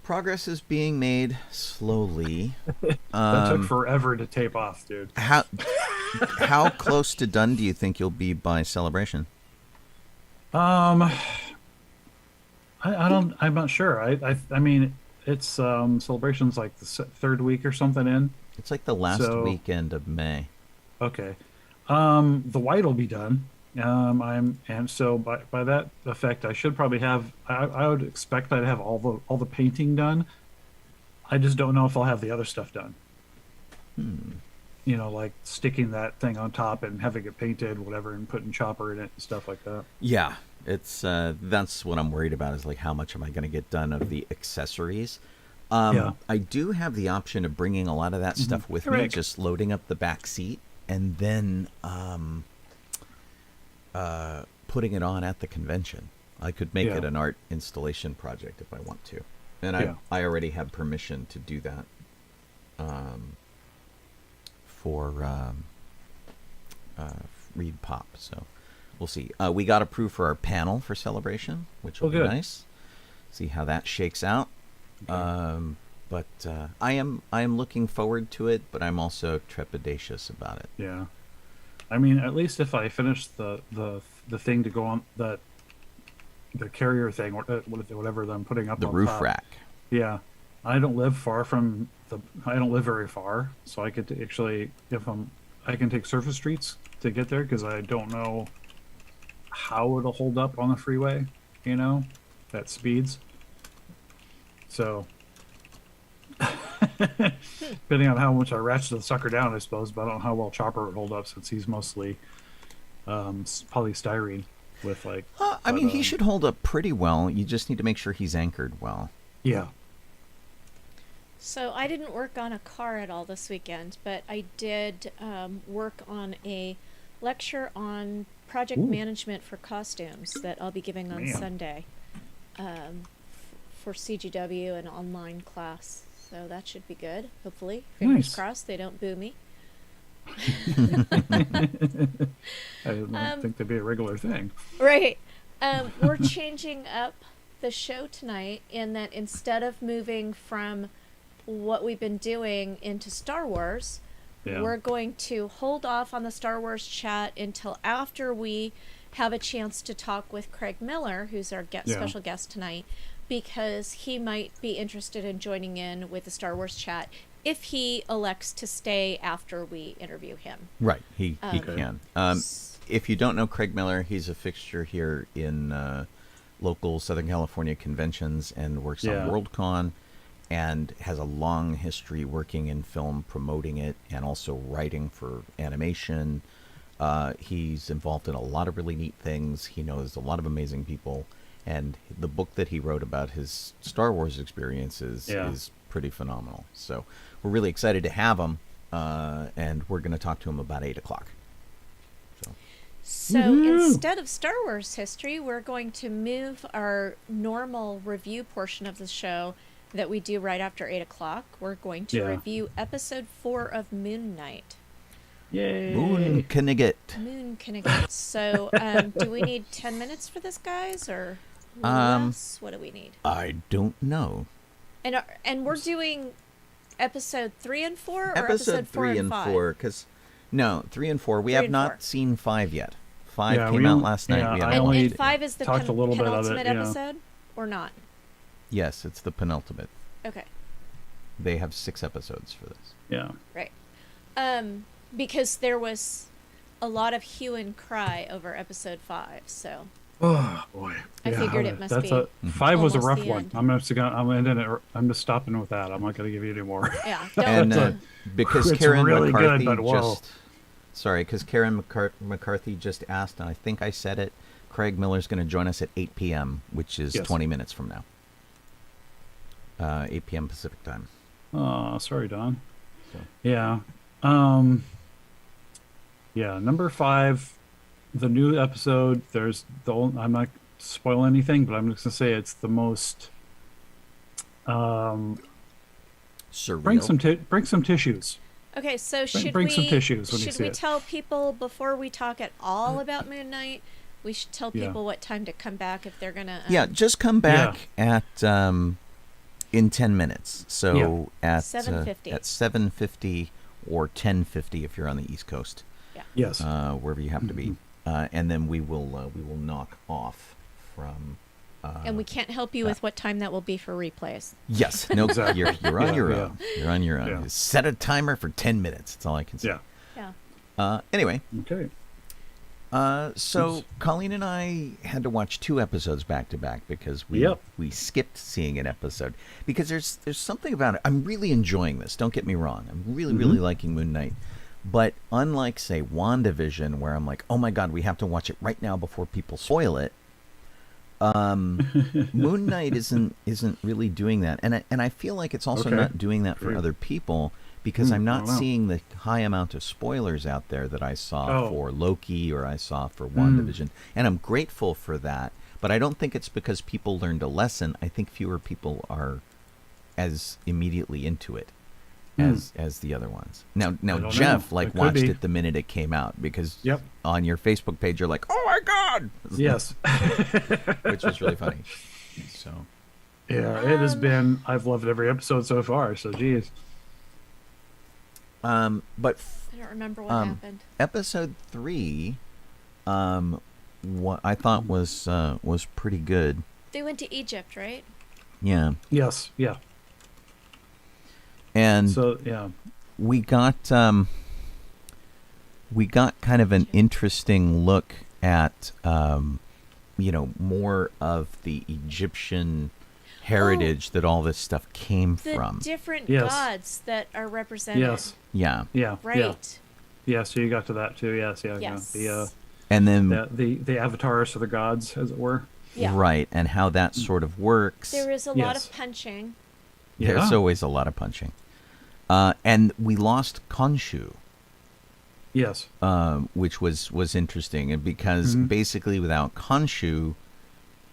progress is being made slowly. That took forever to tape off, dude. How close to done do you think you'll be by Celebration? I'm not sure. I mean, it's Celebration's like the third week or something in. It's like the last weekend of May. Okay. The white will be done. So by that effect, I should probably have. I would expect I'd have all the painting done. I just don't know if I'll have the other stuff done. Like sticking that thing on top and having it painted, whatever, and putting chopper in it and stuff like that. Yeah, it's that's what I'm worried about, is like how much am I going to get done of the accessories. I do have the option of bringing a lot of that stuff with me, just loading up the back seat and then putting it on at the convention. I could make it an art installation project if I want to, and I already have permission to do that for Reed Pop. So we'll see. We got approved for our panel for Celebration, which will be nice. See how that shakes out. But I am looking forward to it, but I'm also trepidatious about it. Yeah. I mean, at least if I finish the thing to go on the carrier thing, or whatever that I'm putting up the on roof top. rack. Yeah, I don't live very far, so I could actually, I can take surface streets to get there, because I don't know how it'll hold up on the freeway, at speeds. So, depending on how much I ratchet the sucker down, I suppose, but I don't know how well Chopper would hold up, since he's mostly polystyrene with like. I mean, he should hold up pretty well. You just need to make sure he's anchored well. Yeah. So I didn't work on a car at all this weekend, but I did work on a lecture on project management for costumes that I'll be giving on Sunday for CGW, an online class. So that should be good, hopefully. Fingers crossed they don't boo me. I didn't think that'd be a regular thing. Right. We're changing up the show tonight in that instead of moving from what we've been doing into Star Wars, we're going to hold off on the Star Wars chat until after we have a chance to talk with Craig Miller, who's our special guest tonight, because he might be interested in joining in with the Star Wars chat if he elects to stay after we interview him. Right, he can. If you don't know Craig Miller, he's a fixture here in local Southern California conventions and works on Worldcon, and has a long history working in film, promoting it, and also writing for animation. He's involved in a lot of really neat things. He knows a lot of amazing people, and the book that he wrote about his Star Wars experiences is pretty phenomenal. So we're really excited to have him, and we're going to talk to him about 8 o'clock. So instead of Star Wars history, we're going to move our normal review portion of the show that we do right after 8 o'clock. We're going to review episode 4 of Moon Knight. Yay! Moon Knigget. So, do we need 10 minutes for this, guys, or less? What do we need? I don't know. And we're doing episode 3 and 4, or episode 4 3 and 4? Because no, 3 and 4. We have not seen 5 yet. 5 Yeah, came we out only- last night. yeah, We I haven't And, watched only and it. 5 is the talked a little bit of it, penultimate yeah. episode, or not? Yes, it's the penultimate. Okay, They have 6 episodes for this. Yeah. right. Because there was a lot of hue and cry over episode 5, so Oh boy. I figured it must that's be 5 was a almost rough the one. end. I'm just stopping with that. I'm not going to give you any more. yeah. And Don't, because It's Karen really good, McCarthy but whoa. because Karen McCarthy just asked, and I think I said it, Craig Miller's going to join us at 8 p.m., which is Yes. 20 minutes from now. 8 p.m. Pacific time. Oh, sorry, Don. So. Yeah. Yeah, number 5, the new episode. I'm not spoil anything, but I'm just gonna say it's the most. Surreal. Bring some tissues. okay, so should bring we some tissues when you should see we it. tell people before we talk at all about Moon Knight? We should tell Yeah. people what time to come back if they're gonna. Yeah, just come back at in 10 minutes. So at 7:50. at 7:50 or 10:50 if you're on the East Coast, Yes. wherever you have to be, and then we will knock off from. And we can't help you with what time that will be for replays. Yes, no, Exactly. you're on your Yeah. own. You're on your own. Yeah. Set a timer for 10 minutes. That's all I can say. Yeah. Yeah. Anyway, Okay. so Colleen and I had to watch 2 episodes back to back because we skipped seeing an episode because there's something about it. I'm really enjoying this. Don't get me wrong. I'm really liking Moon Knight. But unlike say WandaVision, where I'm like, oh my god, we have to watch it right now before people spoil it. Moon Knight isn't really doing that, and I feel like it's also Okay. not doing that for Great. other people because I'm I not don't know. seeing the high amount of spoilers out there that I saw Oh. for Loki or I saw for WandaVision, and I'm grateful for that. But I don't think it's because people learned a lesson. I think fewer people are as immediately into it as the other ones. Now don't Jeff know. It could watched be. it the minute it came out because Yep. on your Facebook page you're like, oh my god, Yes. which was really funny. So Yeah, it has been. I've loved every episode so far. So, geez. but I don't remember what happened. episode 3, what I thought was pretty good. They went to Egypt, right? Yeah, Yes. Yeah. and So, yeah. we got kind of an interesting look at more of the Egyptian heritage that all this stuff came The from. different Yes. gods that are represented. Yes. Yeah, Yeah. Right. Yeah. Yeah. So you got to that too. Yes. Yeah. Yes. Yeah. and then The avatars for the gods, as it were. Yeah. right, and how that sort of works. There is a lot Yes. of punching. There's Yeah. always a lot of punching. And we lost Khonshu, Yes. which was interesting, and because basically without Khonshu,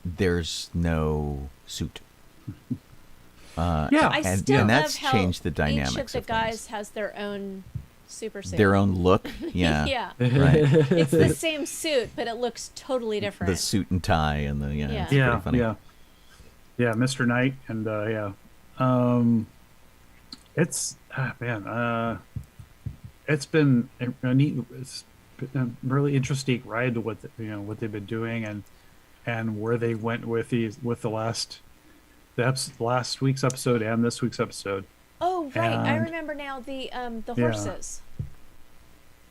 there's no suit. Yeah. I and, still and love that's how changed the dynamics each of the of guys things. has their own super suit. Their own look. Yeah. yeah. Right. It's the same suit, but it looks totally different. The suit and tie and the Yeah. It's Yeah. pretty funny. Yeah. Mr. Knight and yeah. It's it's been a neat, it's been a really interesting ride to what what they've been doing and where they went with the last week's episode and this week's episode. Oh, right. I And- remember now the Yeah. horses.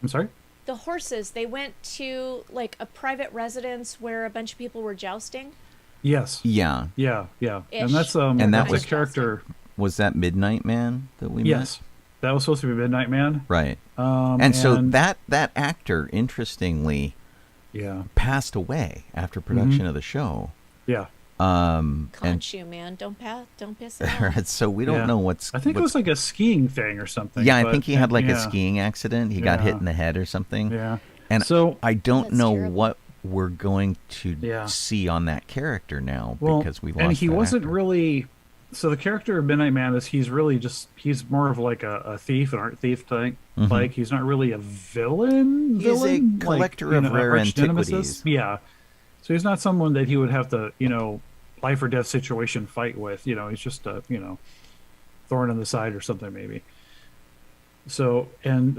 I'm sorry. The horses. They went to like a private residence where a bunch of people were jousting. Yes. Yeah. Yeah. Yeah. Ish. And that's And that that's was- a character. Was that Midnight Man that we Yes. That was supposed to be Midnight Man. met? Right. And so and- that actor, interestingly, Yeah. passed away after production of the show. Yeah. And Khonshu, man, don't piss it off. so we don't Yeah. know what's. I think it was like a skiing thing or something. Yeah, I but- think he had like a yeah. skiing accident. He got hit Yeah. in the head or something. Yeah. And So I don't That's know terrible. what we're going to Yeah. see on that character now well, because we lost. and he that wasn't actor. really. So the character of Midnight Man is he's more of like a thief, an art thief type. Like he's not really a villain. He's a villain, collector like, of rare arch nemesis. antiquities. Yeah. So he's not someone that he would have to life or death situation fight with. He's just a thorn in the side or something maybe. So and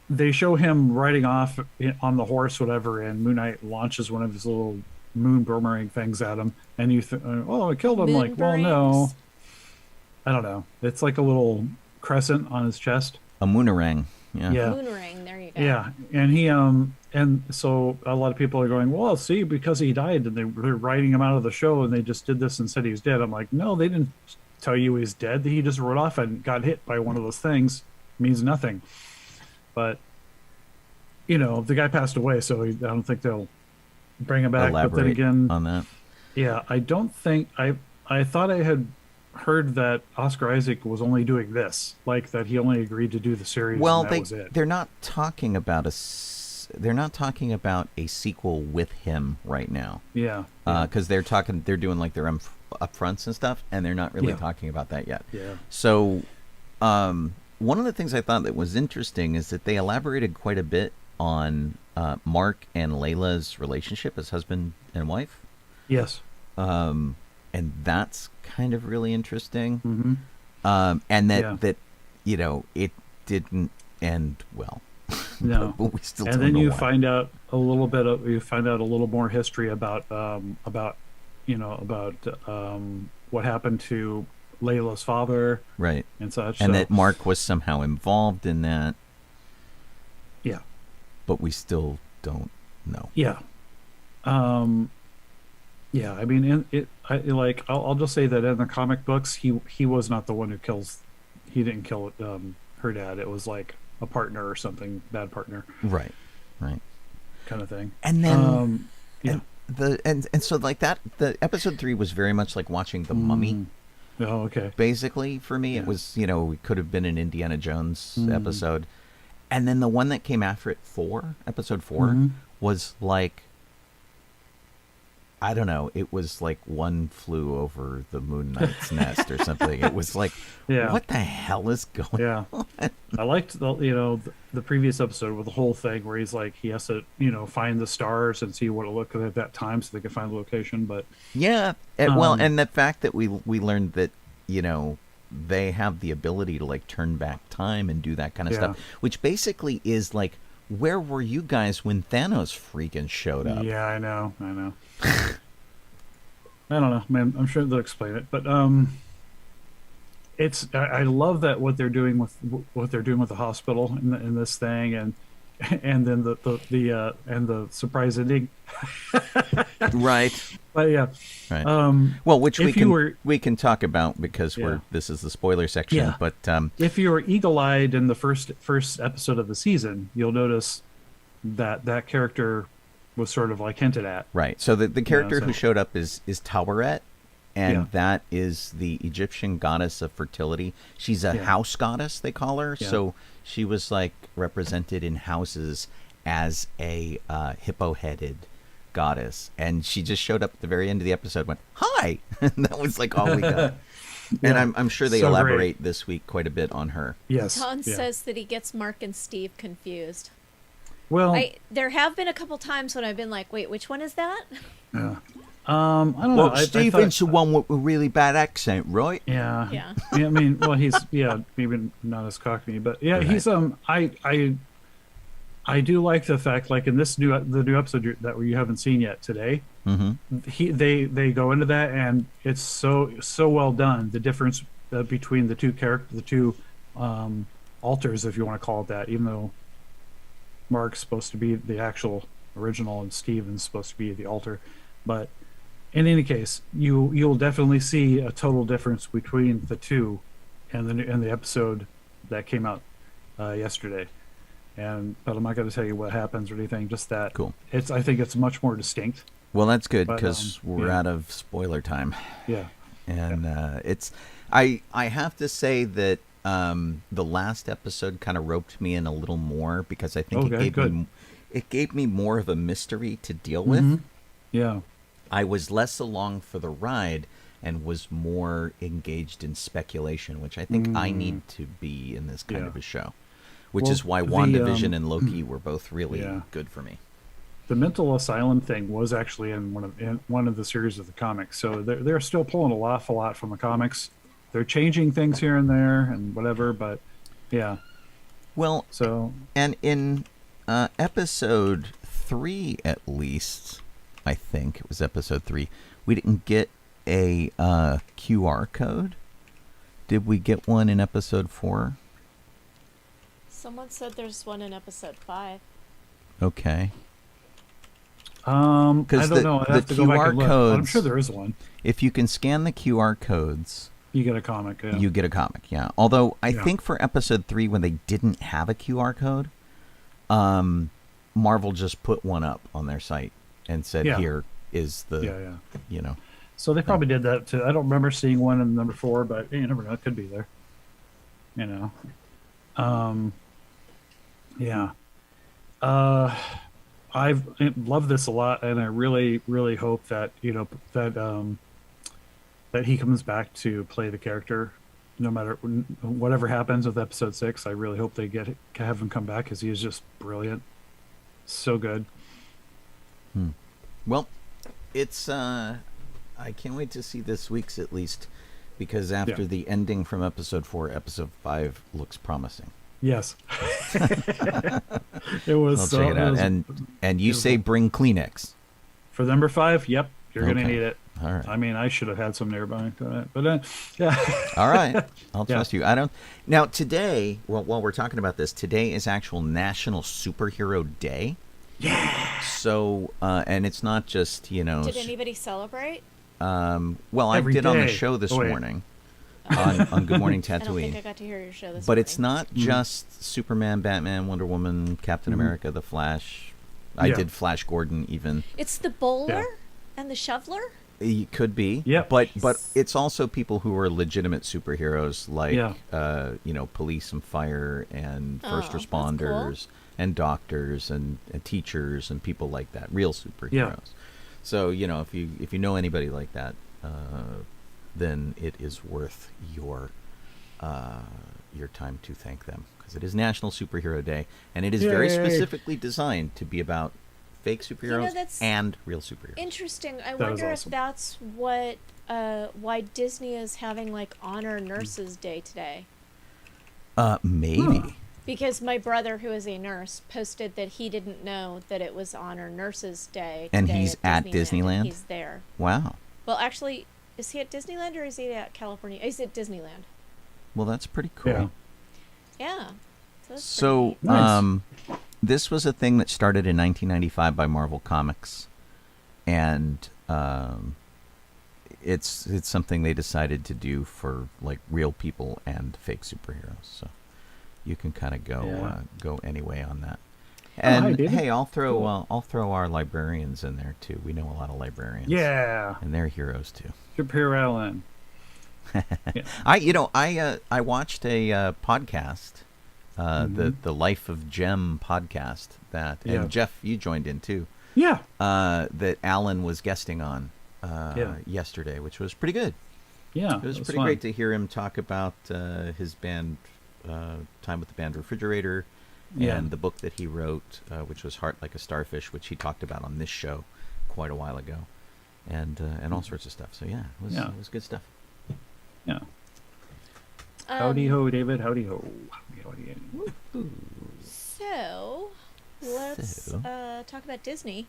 they show him riding off on the horse, whatever, and Moon Knight launches one of his little moon boomerang things at him, and you think, oh, it killed him. Moon Like, well, no, boomerangs? I don't know. It's like a little crescent on his chest. A moonerang. Yeah. Yeah. Moonerang, there you go. Yeah, and he and so a lot of people are going, well, see, because he died, and they're writing him out of the show, and they just did this and said he was dead. I'm like, no, they didn't tell you he's dead. He just rode off and got hit by one of those things. Means nothing. But the guy passed away, so I don't think they'll bring him back. Elaborate but then again, on that. yeah, I don't think I thought I had heard that Oscar Isaac was only doing this, like that he only agreed to do the series. Well, and that was it. they're not talking about they're not talking about a sequel with him right now. Yeah. Because they're doing like their upfronts and stuff, and they're not really talking about that yet. Yeah. So, one of the things I thought that was interesting is that they elaborated quite a bit on Mark and Layla's relationship as husband and wife. Yes. And that's kind of really interesting. Mm-hmm. And that Yeah. that it didn't end well. No. But we still And don't then know you why. find out a little bit of a little more history about what happened to Layla's father Right. and such. And so, that Mark was somehow involved in that, yeah. but we still don't know. Yeah. Yeah, I mean, I'll just say that in the comic books, he was not the one who kills. He didn't kill her dad. It was like a partner or something, bad partner Right. Right. kind of thing. And then Yeah. and so like that, the episode 3 was very much like watching The Mummy. Oh, okay. Basically, for me, Yeah. it was, it could have been an Indiana Jones episode. And then the one that came after it, episode 4, was like, I don't know, it was like One Flew Over the Moon Knight's Nest or something. It was like, Yeah. what the hell is going Yeah. on? I liked the previous episode with the whole thing where he's like, he has to, find the stars and see what it looked like at that time so they can find the location. But Yeah. And the fact that we learned that, they have the ability to like turn back time and do that kind of Yeah. stuff, which basically is like, where were you guys when Thanos freaking showed up? yeah, I know. I don't know, man. I'm sure they'll explain it, but I love that what they're doing with the hospital in this thing, and then the surprise ending. Right. But yeah, Right. Well, which if we can talk about because Yeah. this is the spoiler section. Yeah. But if you were eagle-eyed in the first episode of the season, you'll notice that character was sort of like hinted at. right. So the character so- who showed up is Taweret, and Yeah. that is the Egyptian goddess of fertility. She's a Yeah. house goddess, they call her. Yeah. So she was like represented in houses as a hippo-headed goddess, and she just showed up at the very end of the episode, went hi, and that was like all we got. And Yeah. I'm sure they So great. elaborate this week quite a bit on her. Yes. Don yeah. says that he gets Mark and Steve confused. Well, There have been a couple times when I've been like, wait, which one is that? yeah. I don't know. Well, I Stephen's thought, the one with a really bad accent, right? yeah. Yeah. Yeah, I mean, well, he's maybe not as cockney, but yeah, Right. he's I do like the fact, like in the new episode that you haven't seen yet today, Mm-hmm. they go into that, and it's so well done. The difference between the two alters, if you want to call it that, even though Mark's supposed to be the actual original and Steven's supposed to be the alter, but in any case, you'll definitely see a total difference between the two, and the episode that came out yesterday. But I'm not going to tell you what happens or anything. Just that Cool. I think it's much more distinct. Well, that's good But, because we're yeah. out of spoiler time, Yeah. and it's. I have to say that the last episode kind of roped me in a little more because I think Okay, it gave me more of a mystery to deal with. Mhm. Yeah. I was less along for the ride and was more engaged in speculation, which I think I need to be in this kind Yeah. of a show. Which Well, is why the, WandaVision and Loki were both really yeah. good for me. The mental asylum thing was actually in one of the series of the comics, so they're still pulling an awful lot from the comics. They're changing things here and there and whatever, but yeah. Well, So and in episode 3, at least, I think it was episode 3, we didn't get a QR code. Did we get one in episode 4? Someone said there's one in episode 5. Okay. I don't know. I have to go back and look. But I'm codes- sure there is one. If you can scan the QR codes, You get a comic. Yeah. you get a comic, yeah. Although I Yeah. think for episode 3, when they didn't have a QR code, Marvel just put one up on their site and said, Yeah. here is the, yeah. you know. So they probably did that too. I don't remember seeing one in number 4, but you never know. It could be there. You know. Yeah. I love this a lot, and I really, really hope that that he comes back to play the character, no matter whatever happens with episode 6. I really hope they have him come back because he is just brilliant, so good. Well, it's I can't wait to see this week's, at least, because after Yeah. the ending from episode 4, episode 5 looks promising. Yes, it was. I'll so, check it out. was And you say bring Kleenex. for number 5. Yep, you're gonna Okay. need it. All right. I mean, I should have had some nearby, but yeah. All right. I'll Yeah. trust you. I don't. Now, today, while we're talking about this, today is actual National Superhero Day. Yeah. So, and it's not just, Did anybody celebrate? well, Every I did on the day. show this Oh, wait. morning on Good Morning I don't think I Tatooine. got to hear your show this But morning. it's not just Superman, Batman, Wonder Woman, Captain America, The Flash. I Yeah. did Flash Gordon even. It's the bowler Yeah. and the shoveler? It could be. Yep. But Nice. it's also people who are legitimate superheroes, like Yeah. police and fire and Oh, first that's responders and doctors and teachers and people like that, real superheroes. So if you know anybody like that, then it is worth your time to thank them, because it is National Superhero Day, and it is very Yay. specifically designed to be about fake superheroes that's and real superheroes. Interesting. I That is wonder awesome. if that's why Disney is having like Honor Nurses Day today. Maybe. Because my brother, who is a nurse, posted that he didn't know that it was Honor Nurses Day. And today he's at and Disneyland? He's there. Wow. Well, actually, is he at Disneyland or is he at California? He's at Disneyland. Well, that's pretty cool. Yeah. Yeah. So, that's So, pretty neat. Nice. this was a thing that started in 1995 by Marvel Comics, and it's something they decided to do for like real people and fake superheroes. So you can kind of go any way on that. hi, And David. hey, I'll throw Cool. I'll throw our librarians in there too. We know a lot of librarians. Yeah. and they're heroes too. Superhero Allen. I watched a podcast, the Life of Jem podcast that, Yeah. and Jeff, you joined in too, Yeah. that Alan was guesting on Yeah. yesterday, which was pretty good. Yeah. It was pretty fun. great to hear him talk about his band, time with the band Refrigerator, Yeah. and the book that he wrote, which was Heart Like a Starfish, which he talked about on this show quite a while ago, and all sorts of stuff. So yeah, it was good stuff. Yeah. Howdy ho, David. Howdy ho. Howdy, howdy. So, let's talk about Disney.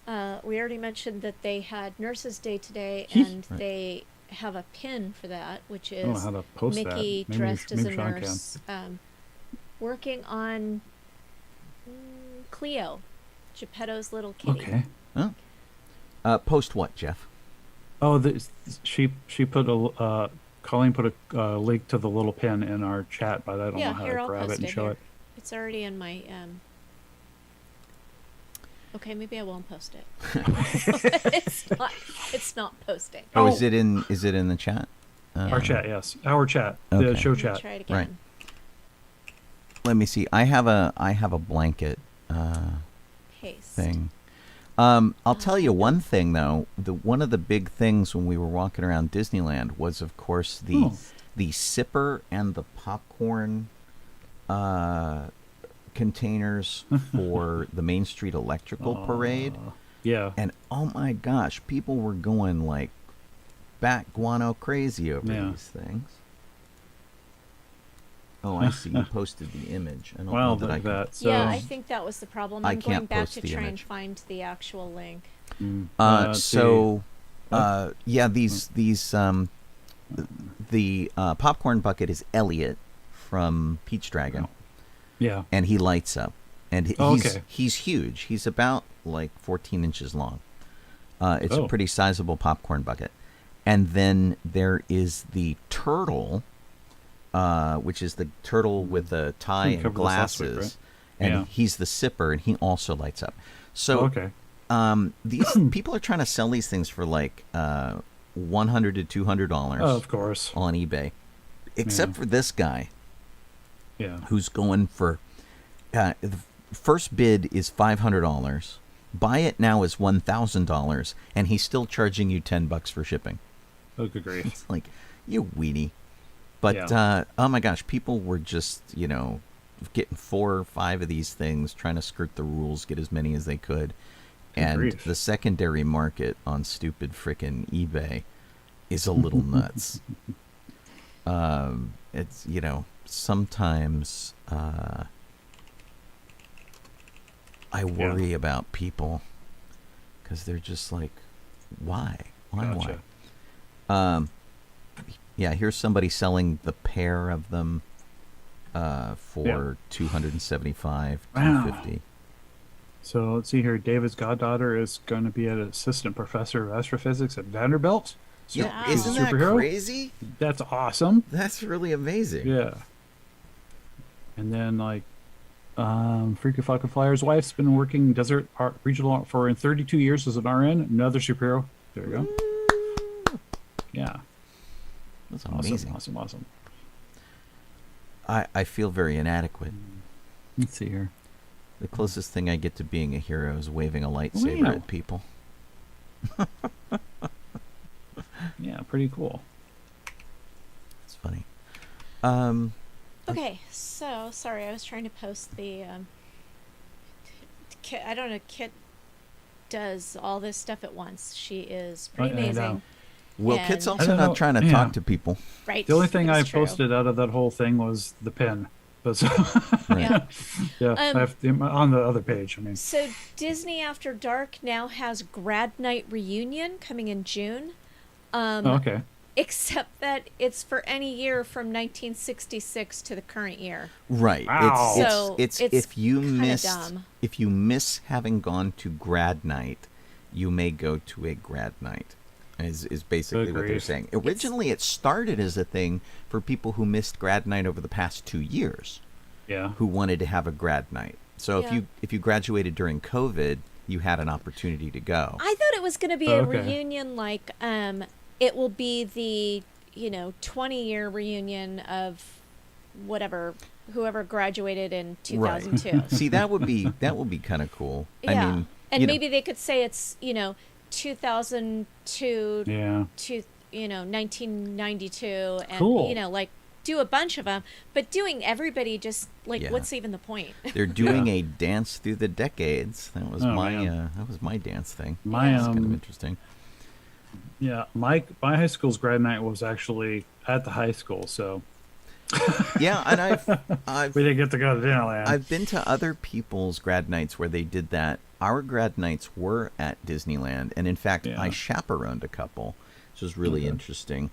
We already mentioned that they had Nurses Day today, and Right. they have a pin for that, which I don't know is how to post that. Mickey Maybe dressed as a Sean can. nurse, working on Cleo, Geppetto's little kitty. Okay. Post what, Jeff? Oh, she put a Colleen put a link to the little pin in our chat, but I don't Yeah, know how here, to I'll grab post it and it show here. it. It's already in my. Okay, maybe I won't post it. It's not posting. Oh, is it in the chat? Our chat, yes, our chat, Okay. the show Let me chat. try it again. Right. Let me see. I have a blanket Paste. thing. I'll tell you one thing though. One of the big things when we were walking around Disneyland was, of course, the sipper and the popcorn containers for the Main Street Electrical Parade. Yeah. And oh my gosh, people were going like bat guano crazy over Yeah. these things. Oh, I see. You posted the image. I don't Well, know that I can. so, yeah, I think that was the problem. I I'm going can't back post to the try and image. find the actual link. Yeah, the popcorn bucket is Elliot from Peach Dragon, yeah. and he lights up, and Okay. he's huge. He's about like 14 inches long. It's a pretty sizable popcorn bucket. And then there is the turtle, which is the turtle with the tie and Cover the sauce with, glasses, right? and Yeah. he's the sipper, and he also lights up. So Okay. these people are trying to sell these things for like $100 to $200 Oh, of course. on eBay, except for this guy Yeah. who's going for the first bid is $500. Buy it now is $1,000, and he's still charging you $10 for shipping. Oh, good grief. It's like, you weenie. But Yeah. oh my gosh, people were just getting 4 or 5 of these things, trying to skirt the rules, get as many as they could. And grief. the secondary market on stupid frickin' eBay is a little nuts. It's, sometimes I worry about people because they're just like, why? Gotcha. Why? Yeah, here's somebody selling the pair of them for $275, Wow. $250. So let's see here. David's goddaughter is going to be an assistant professor of astrophysics at Vanderbilt. So Yeah, she's a isn't that superhero. crazy? That's awesome. That's really amazing. Yeah. And then Freaky Falcon Flyer's wife's been working desert art regional art for 32 years as an RN. Another superhero. There you go. Yeah. That's amazing. Awesome. I feel very inadequate. Let's see here. The closest thing I get to being a hero is waving a lightsaber Wow. at people. Yeah, pretty cool. It's funny. Okay, so sorry, I was trying to post the. Kit, I don't know. Kit does all this stuff at once. She is pretty I know. amazing. Well, And- Kit's I also don't not know. trying to Yeah. talk to people. Right. The only thing it's I true. posted out of that whole thing was the pin. But so, Yeah. yeah, I have on the other page. I mean, So Disney After Dark now has Grad Night Reunion coming in June. okay. Except that it's for any year from 1966 to the current year. Right. Wow. So It's it's if you kinda missed dumb. if you miss having gone to grad night, you may go to a grad night. Is basically Good what they're grief. saying. Originally, it started as a thing for people who missed grad night over the past 2 years, Yeah. who wanted to have a grad night. So Yeah. if you graduated during COVID, you had an opportunity to go. I thought it was going to be Oh, a okay. reunion like it will be the 20-year reunion of whoever graduated in 2002. See, that would be kind of cool. Yeah. I mean, and you know, maybe they could say it's 2002 Yeah. to 1992 and Cool. like do a bunch of them, but doing everybody just like Yeah. what's even the point? they're doing Yeah. a dance through the decades. That was Oh, my man. that was my dance thing. My It's kind of interesting. yeah, my high school's grad night was actually at the high school, so Yeah, and I've we didn't get to go to Disneyland. I've been to other people's grad nights where they did that. Our grad nights were at Disneyland, and in fact, Yeah. I chaperoned a couple, which was really interesting.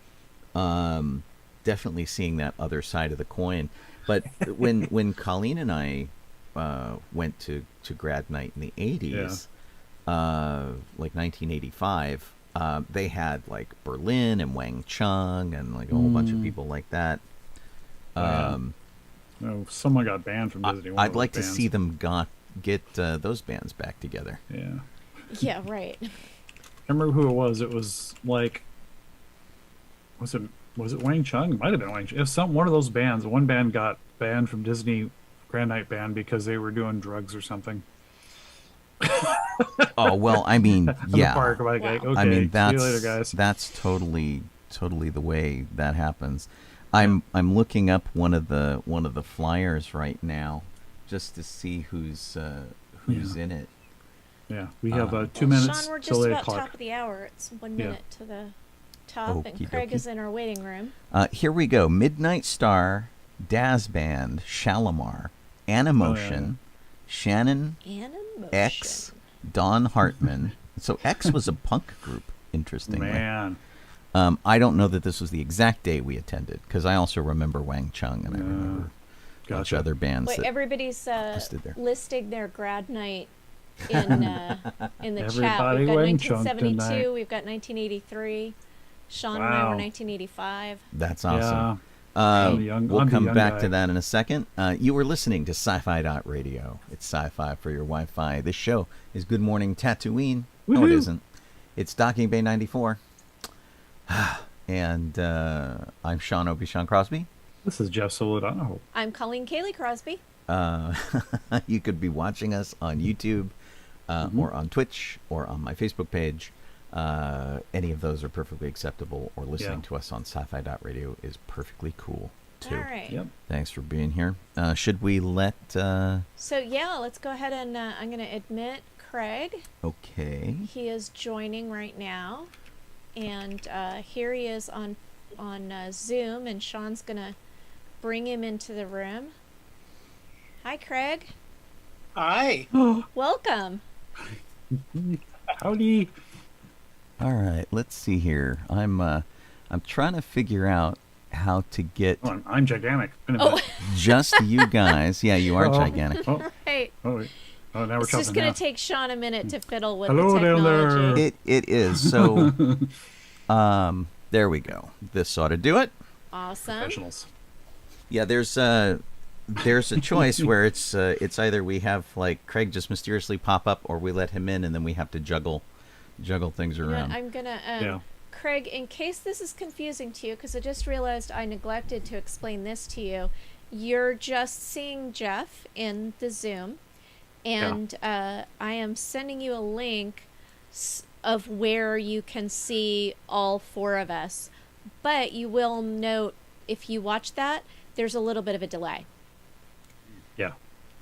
Definitely seeing that other side of the coin. But when Colleen and I went to grad night in the 80s, like 1985, they had like Berlin and Wang Chung and like a whole bunch of people like that. Yeah. Oh, someone got banned from visiting. One I'd of like those to bands. see them get those bands back together. Yeah, Yeah, right. I remember who it was. It was like, was it Wang Chung? It might have been Wang Chung. It was one of those bands. One band got banned from Disney Grand Night Band because they were doing drugs or something. Oh well, I mean, In yeah. the park, like, Wow. okay, I mean, see that's you later, guys. that's totally the way that happens. I'm looking up one of the flyers right now, just to see who's in it. Yeah, we have 2 Well, minutes Sean, we're till just 8 about o'clock. top of the hour. It's 1 Yeah. minute to the top, Okey and Craig dokey. is in our waiting room. Here we go. Midnight Star, Daz Band, Shalimar, Animotion, Shannon, Animation. X, Don Hartman. So X was a punk group, interestingly. Man. I don't know that this was the exact day we attended, because I also remember Wang Chung, and I remember a bunch of other bands. Wait, that everybody's listed there. listing their grad night in the chat. Everybody We've got Wang Chung 1972. tonight. We've got 1983. Sean and I Wow. were 1985. That's awesome. I'm the young- We'll I'm the come young back guy. to that in a second. You were listening to Sci-Fi Radio. It's sci-fi for your Wi-Fi. This show is Good Morning Tatooine. No, it Woohoo. isn't. It's Docking Bay 94. And I'm Sean Obi-Shawn Crosby. This is Jeff Solo Donoho. I'm Colleen Kaylee Crosby. You could be watching us on YouTube or on Twitch or on my Facebook page. Any of those are perfectly acceptable, or listening to us on sci-fi radio is perfectly cool too. All right. Yep. Thanks for being here. Should we let So yeah, let's go ahead and I'm going to admit Craig. okay. He is joining right now, and here he is on Zoom, and Sean's going to bring him into the room. Hi, Craig. Hi. Welcome. Howdy. All right, let's see here. I'm trying to figure out how to get Oh, I'm gigantic. Oh, just you guys. Yeah, you are Oh. gigantic. Oh, right. oh, wait. Oh, now we're It's just chopping going now. to take Sean a minute to fiddle with Hello the down there. technology. It is. So there we go. This ought to do it. Awesome. Professionals. Yeah, there's a choice where it's either we have like Craig just mysteriously pop up, or we let him in and then we have to juggle things You know what, around. I'm going to... Yeah. Craig, in case this is confusing to you, because I just realized I neglected to explain this to you, you're just seeing Jeff in the Zoom, and I am sending you a link of where you can see all four of us. But you will note, if you watch that, there's a little bit of a delay. Yeah.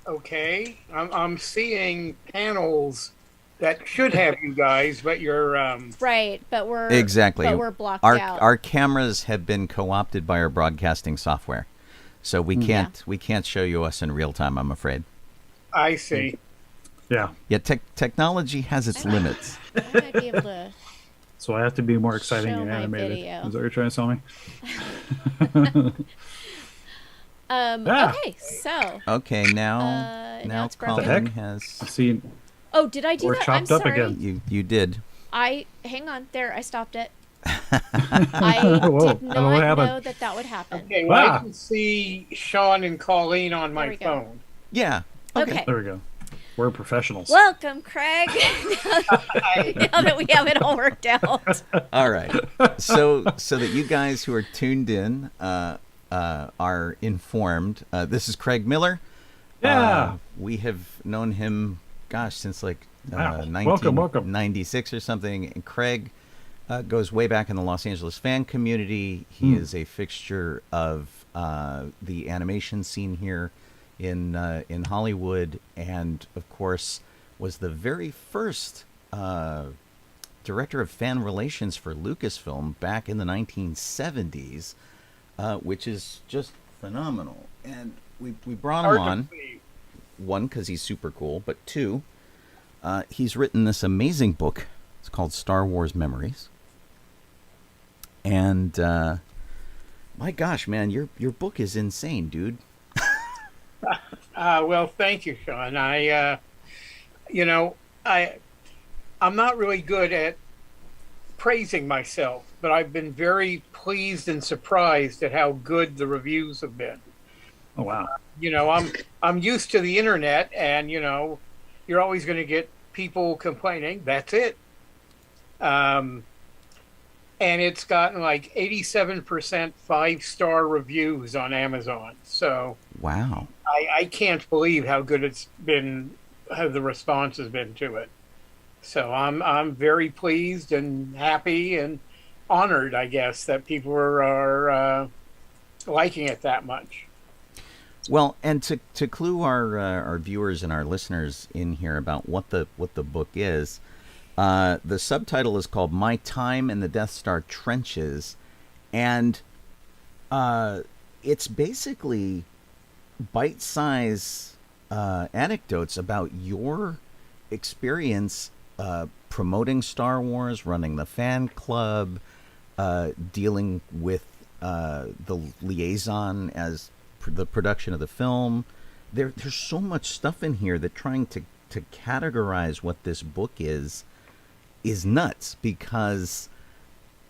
Okay. I'm seeing panels that should have you guys, but you're Right, but we're Exactly. But we're blocked our out. our cameras have been co-opted by our broadcasting software, so we can't show you us in real time, I'm afraid. I see. Yeah. Yeah, technology has its limits. I might be able to. So I have to be more exciting Show and my animated. video. Is that what you're trying to tell me? Okay, so. Okay, now now it's broken. Colleen What the has See, Oh, did I do We're that? I'm chopped up sorry. again. you did. Hang on there. I stopped it. I Whoa, did I don't know what not happened. know that would happen. Okay, well, Ah. I can see Sean and Colleen on There my we go. phone. Yeah. Okay. there we go. We're professionals. Welcome, Craig. Now that we have it all worked out. All right. So that you guys who are tuned in are informed. This is Craig Miller. Yeah. We have known him, since like Wow. 1996 or something. And Craig goes way back in the Los Angeles fan community. He is a fixture of the animation scene here in Hollywood, and of course was the very first director of fan relations for Lucasfilm back in the 1970s, which is just phenomenal. And we brought him Hard to on, believe. one, because he's super cool, but two, he's written this amazing book. It's called Star Wars Memories. And my gosh, man, your book is insane, dude. Well, thank you, Sean. I'm not really good at praising myself, but I've been very pleased and surprised at how good the reviews have been. Oh, wow. I'm used to the internet, and you're always going to get people complaining. That's it. And it's gotten like 87% 5-star reviews on Amazon. So Wow. I can't believe how good it's been, how the response has been to it. So I'm very pleased and happy and honored, I guess, that people are liking it that much. Well, and to clue our viewers and our listeners in here about what the book is, the subtitle is called "My Time in the Death Star Trenches," and it's basically bite-size anecdotes about your experience promoting Star Wars, running the fan club, dealing with the liaison as the production of the film. There's so much stuff in here that trying to categorize what this book is nuts, because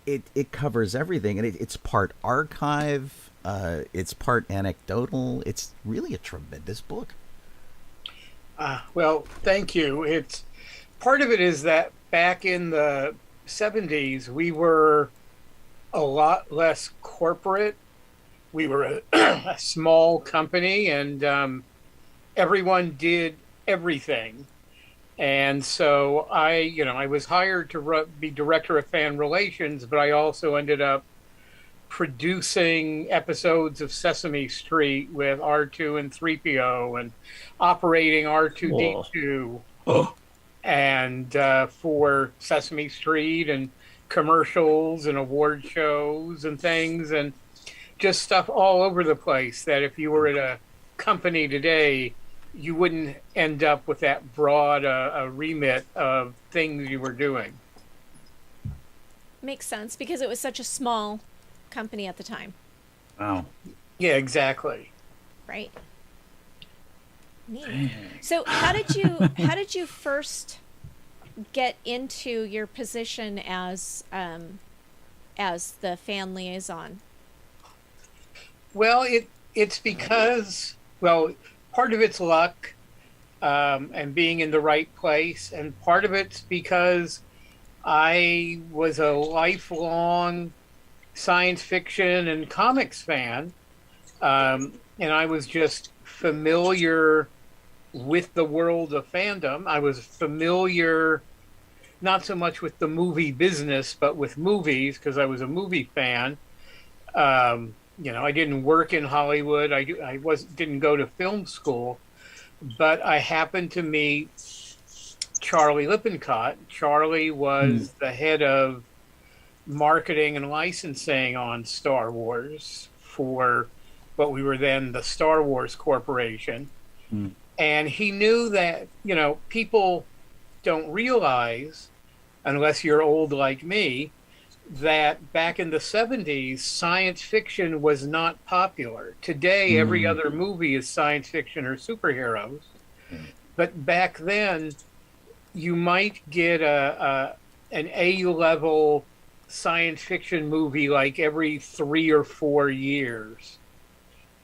it covers everything, and it's part archive, it's part anecdotal. It's really a tremendous book. Well, thank you. It's part of it is that back in the 70s, we were a lot less corporate. We were a small company, and everyone did everything. And so I was hired to be director of fan relations, but I also ended up producing episodes of Sesame Street with R2 and 3PO, and operating R2D2, and for Sesame Street, and commercials and award shows and things, and just stuff all over the place that if you were at a company today, you wouldn't end up with that broad a remit of things you were doing. Makes sense, because it was such a small company at the time. Wow. Yeah, exactly. Right. Neat. So how did you first get into your position as the fan liaison? Well, it's because, well, part of it's luck, and being in the right place, and part of it's because I was a lifelong science fiction and comics fan, and I was just familiar with the world of fandom. I was familiar not so much with the movie business, but with movies, because I was a movie fan. I didn't work in Hollywood. I didn't go to film school, but I happened to meet Charlie Lippincott. Charlie was the head of marketing and licensing on Star Wars for what we were then the Star Wars Corporation. And he knew that, people don't realize, unless you're old like me, that back in the 70s, science fiction was not popular. Today, every other movie is science fiction or superheroes. But back then, you might get an A-level science fiction movie like every 3 or 4 years.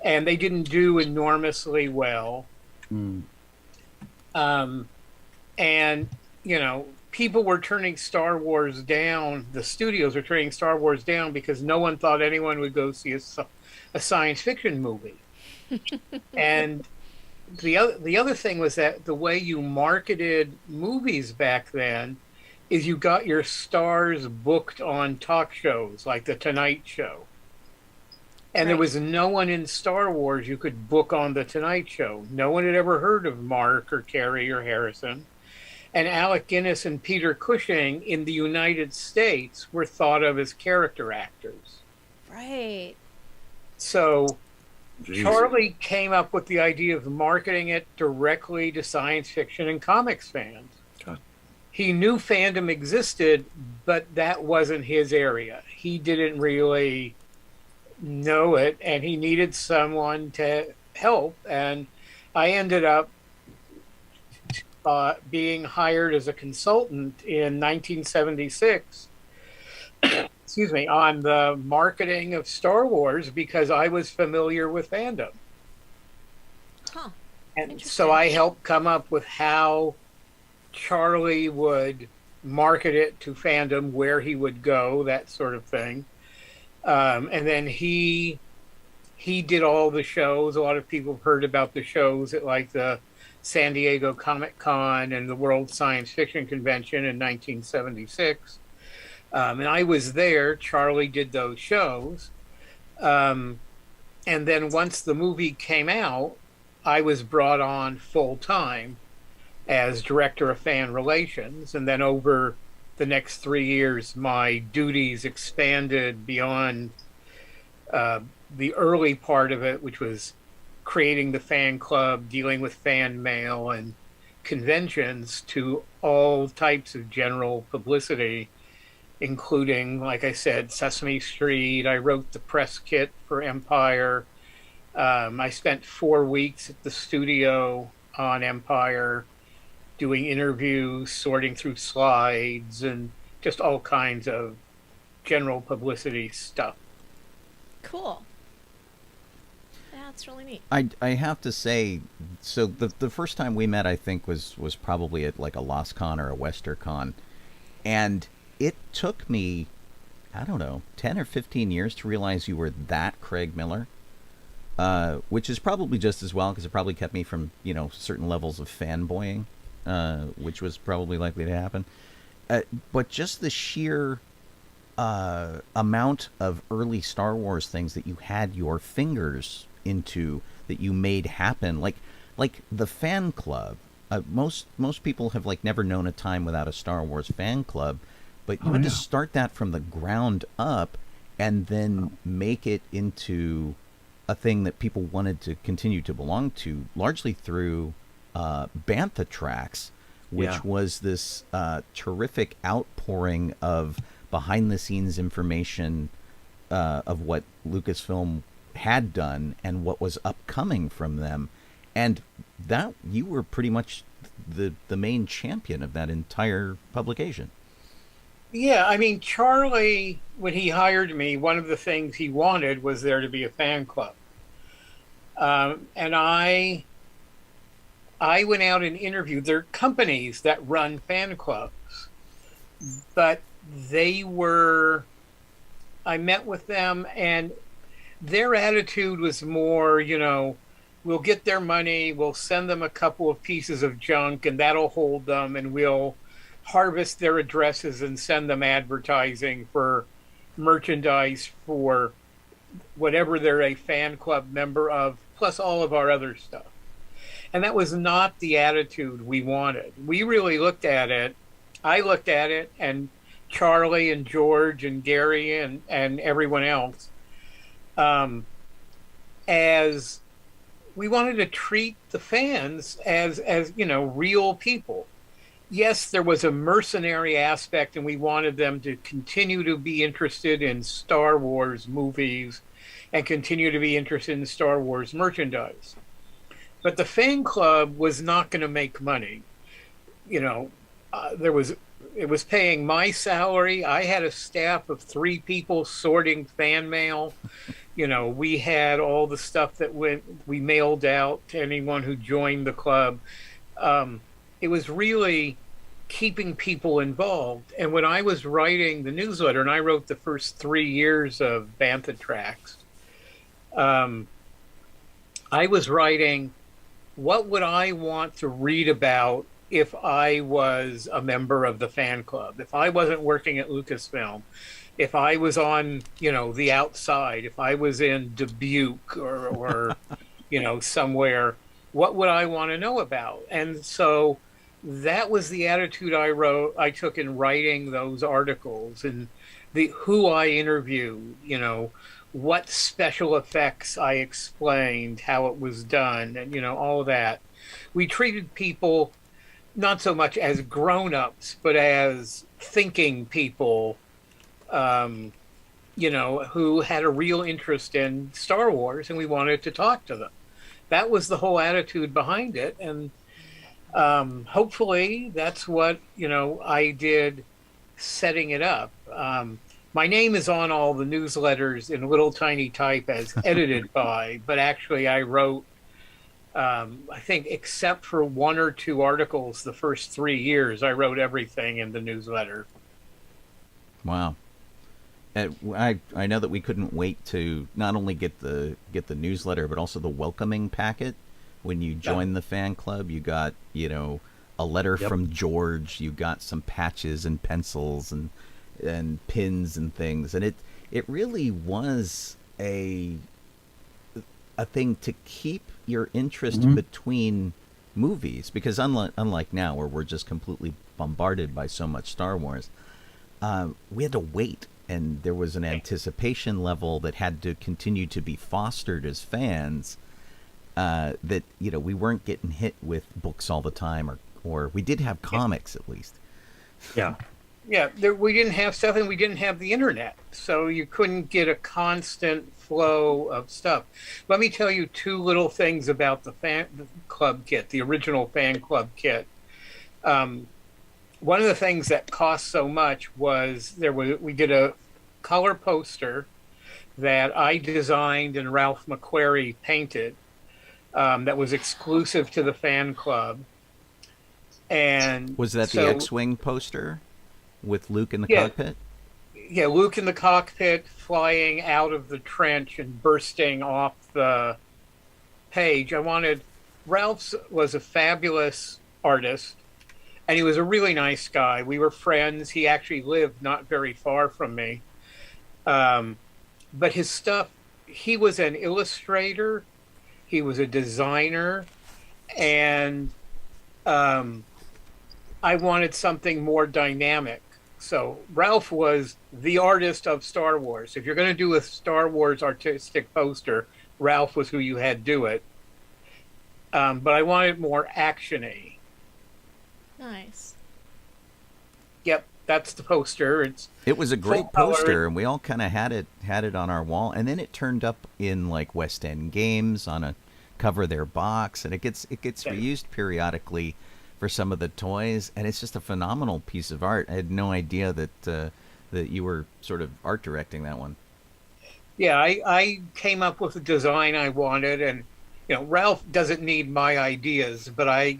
And they didn't do enormously well. And, people were turning Star Wars down. The studios were turning Star Wars down because no one thought anyone would go see a science fiction movie. And the other thing was that the way you marketed movies back then is you got your stars booked on talk shows like The Tonight Show. And there was no one in Star Wars you could book on The Tonight Show. No one had ever heard of Mark or Carrie or Harrison. And Alec Guinness and Peter Cushing in the United States were thought of as character actors. Right. So Charlie came up with the idea of marketing it directly to science fiction and comics fans. God. He knew fandom existed, but that wasn't his area. He didn't really know it, and he needed someone to help. And I ended up being hired as a consultant in 1976 on the marketing of Star Wars because I was familiar with fandom. And so I helped come up with how Charlie would market it to fandom, where he would go, that sort of thing. And then he did all the shows. A lot of people have heard about the shows at like the San Diego Comic-Con and the World Science Fiction Convention in 1976. And I was there. Charlie did those shows. And then once the movie came out, I was brought on full-time as director of fan relations. And then over the next 3 years, my duties expanded beyond the early part of it, which was creating the fan club, dealing with fan mail and conventions, to all types of general publicity, including, like I said, Sesame Street. I wrote the press kit for Empire. I spent 4 weeks at the studio on Empire doing interviews, sorting through slides, and just all kinds of general publicity stuff. Cool. Yeah, it's really neat. I have to say, so the first time we met, I think, was probably at like a LostCon or a WesterCon, and it took me, I don't know, 10 or 15 years to realize you were that Craig Miller, which is probably just as well, because it probably kept me from, certain levels of fanboying, which was probably likely to happen. But just the sheer amount of early Star Wars things that you had your fingers into, that you made happen, like the fan club. Most people have never known a time without a Star Wars fan club, but you had to start that from the ground up and then make it into a thing that people wanted to continue to belong to, largely through Bantha Tracks, which was this terrific outpouring of behind-the-scenes information of what Lucasfilm had done and what was upcoming from them. And that you were pretty much the main champion of that entire publication. Yeah, I mean, Charlie, when he hired me, one of the things he wanted was there to be a fan club. And I went out and interviewed. There are companies that run fan clubs, but I met with them, and their attitude was more, we'll get their money, we'll send them a couple of pieces of junk, and that'll hold them, and we'll harvest their addresses and send them advertising for merchandise for whatever they're a fan club member of, plus all of our other stuff. And that was not the attitude we wanted. We really looked at it. I looked at it, and Charlie and George and Gary and everyone else, as we wanted to treat the fans as real people. Yes, there was a mercenary aspect, and we wanted them to continue to be interested in Star Wars movies and continue to be interested in Star Wars merchandise. But the fan club was not going to make money. It was paying my salary. I had a staff of 3 people sorting fan mail. We had all the stuff that we mailed out to anyone who joined the club. It was really keeping people involved. And when I was writing the newsletter, and I wrote the first 3 years of Bantha Tracks, I was writing, what would I want to read about if I was a member of the fan club? If I wasn't working at Lucasfilm, if I was on, the outside, if I was in Dubuque or somewhere, what would I want to know about? And so that was the attitude I took in writing those articles, and who I interviewed, what special effects I explained, how it was done, and, all of that. We treated people not so much as grown-ups, but as thinking people, who had a real interest in Star Wars, and we wanted to talk to them. That was the whole attitude behind it. And hopefully that's what, I did setting it up. My name is on all the newsletters in little tiny type as edited by, but actually I wrote, I think except for 1 or 2 articles the first 3 years, I wrote everything in the newsletter. Wow. I know that we couldn't wait to not only get the newsletter, but also the welcoming packet. When you joined the fan club, you got, a letter from George, you got some patches and pencils and pins and things. And it really was a thing to keep your interest between movies, because unlike now where we're just completely bombarded by so much Star Wars, we had to wait and there was an anticipation level that had to continue to be fostered as fans, that, you know, we weren't getting hit with books all the time, or we did have comics at least. Yeah. Yeah, we didn't have stuff, and we didn't have the internet, so you couldn't get a constant flow of stuff. Let me tell you two little things about the fan club kit, the original fan club kit. One of the things that cost so much was we did a color poster that I designed and Ralph McQuarrie painted, that was exclusive to the fan club. And was that the X-Wing poster with Luke in the cockpit? Yeah, Luke in the cockpit flying out of the trench and bursting off the page. Ralph's was a fabulous artist, and he was a really nice guy. We were friends. He actually lived not very far from me. But his stuff, he was an illustrator, he was a designer, and I wanted something more dynamic. So Ralph was the artist of Star Wars. If you're going to do a Star Wars artistic poster, Ralph was who you had do it. But I wanted more action-y. Nice. Yep, that's the poster. It was a great full poster, color. and we all kind of had it on our wall, and then it turned up in like West End Games on a cover of their box, and it gets reused periodically for some of the toys, and it's just a phenomenal piece of art. I had no idea that you were sort of art directing that one. Yeah, I came up with the design I wanted, and you know, Ralph doesn't need my ideas, but I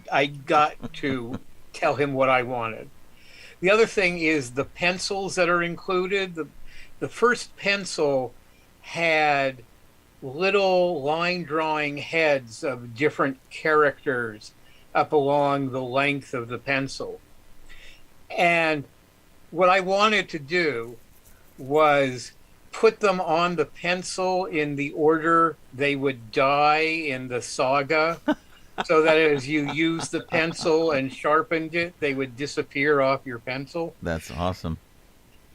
got to tell him what I wanted. The other thing is the pencils that are included. The first pencil had little line drawing heads of different characters up along the length of the pencil. And what I wanted to do was put them on the pencil in the order they would die in the saga, so that as you use the pencil and sharpened it, they would disappear off your pencil. That's awesome.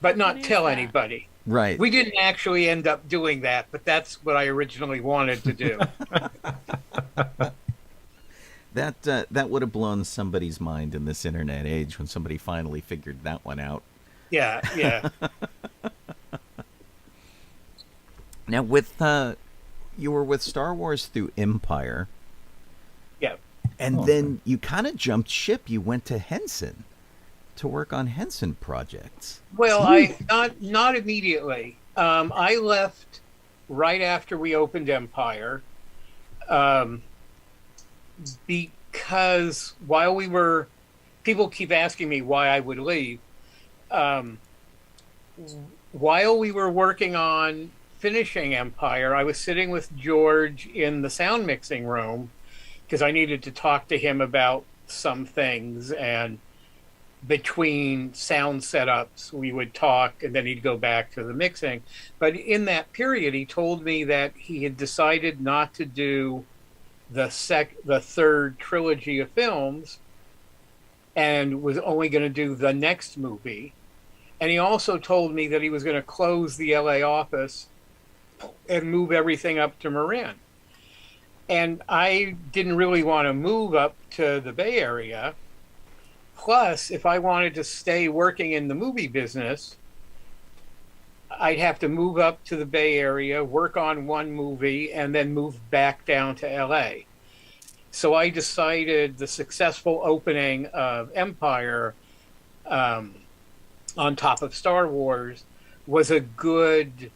But not What is tell that? anybody. Right. We didn't actually end up doing that, but that's what I originally wanted to do. That would have blown somebody's mind in this internet age when somebody finally figured that one out. Yeah, yeah. Now, you were with Star Wars through Empire, Yeah. and then you kind of jumped ship. You went to Henson to work on Henson projects. Well, not immediately. I left right after we opened Empire, because people keep asking me why I would leave. While we were working on finishing Empire, I was sitting with George in the sound mixing room because I needed to talk to him about some things, and between sound setups we would talk, and then he'd go back to the mixing. But in that period, he told me that he had decided not to do the third trilogy of films and was only going to do the next movie. And he also told me that he was going to close the LA office and move everything up to Marin. And I didn't really want to move up to the Bay Area. Plus, if I wanted to stay working in the movie business, I'd have to move up to the Bay Area, work on one movie, and then move back down to LA. So I decided the successful opening of Empire, on top of Star Wars, was a good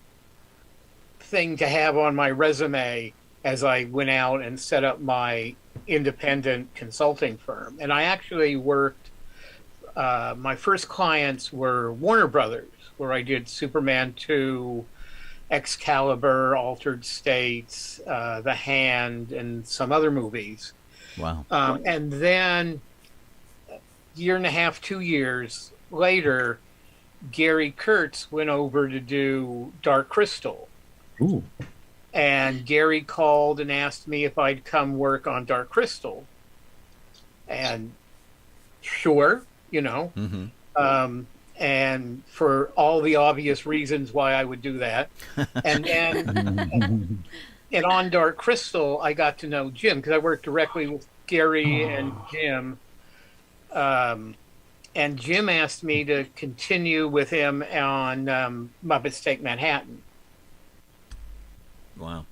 thing to have on my resume as I went out and set up my independent consulting firm. And I actually worked, my first clients were Warner Brothers, where I did Superman 2, Excalibur, Altered States, The Hand, and some other movies. Wow. And then a year and a half, 2 years later, Gary Kurtz went over to do Dark Crystal. Ooh. And Gary called and asked me if I'd come work on Dark Crystal. And sure, you know. Mm-hmm. and for all the obvious reasons why I would do that. And then and on Dark Crystal, I got to know Jim because I worked directly with Gary and Jim. And Jim asked me to continue with him on Muppets Take Manhattan. Wow.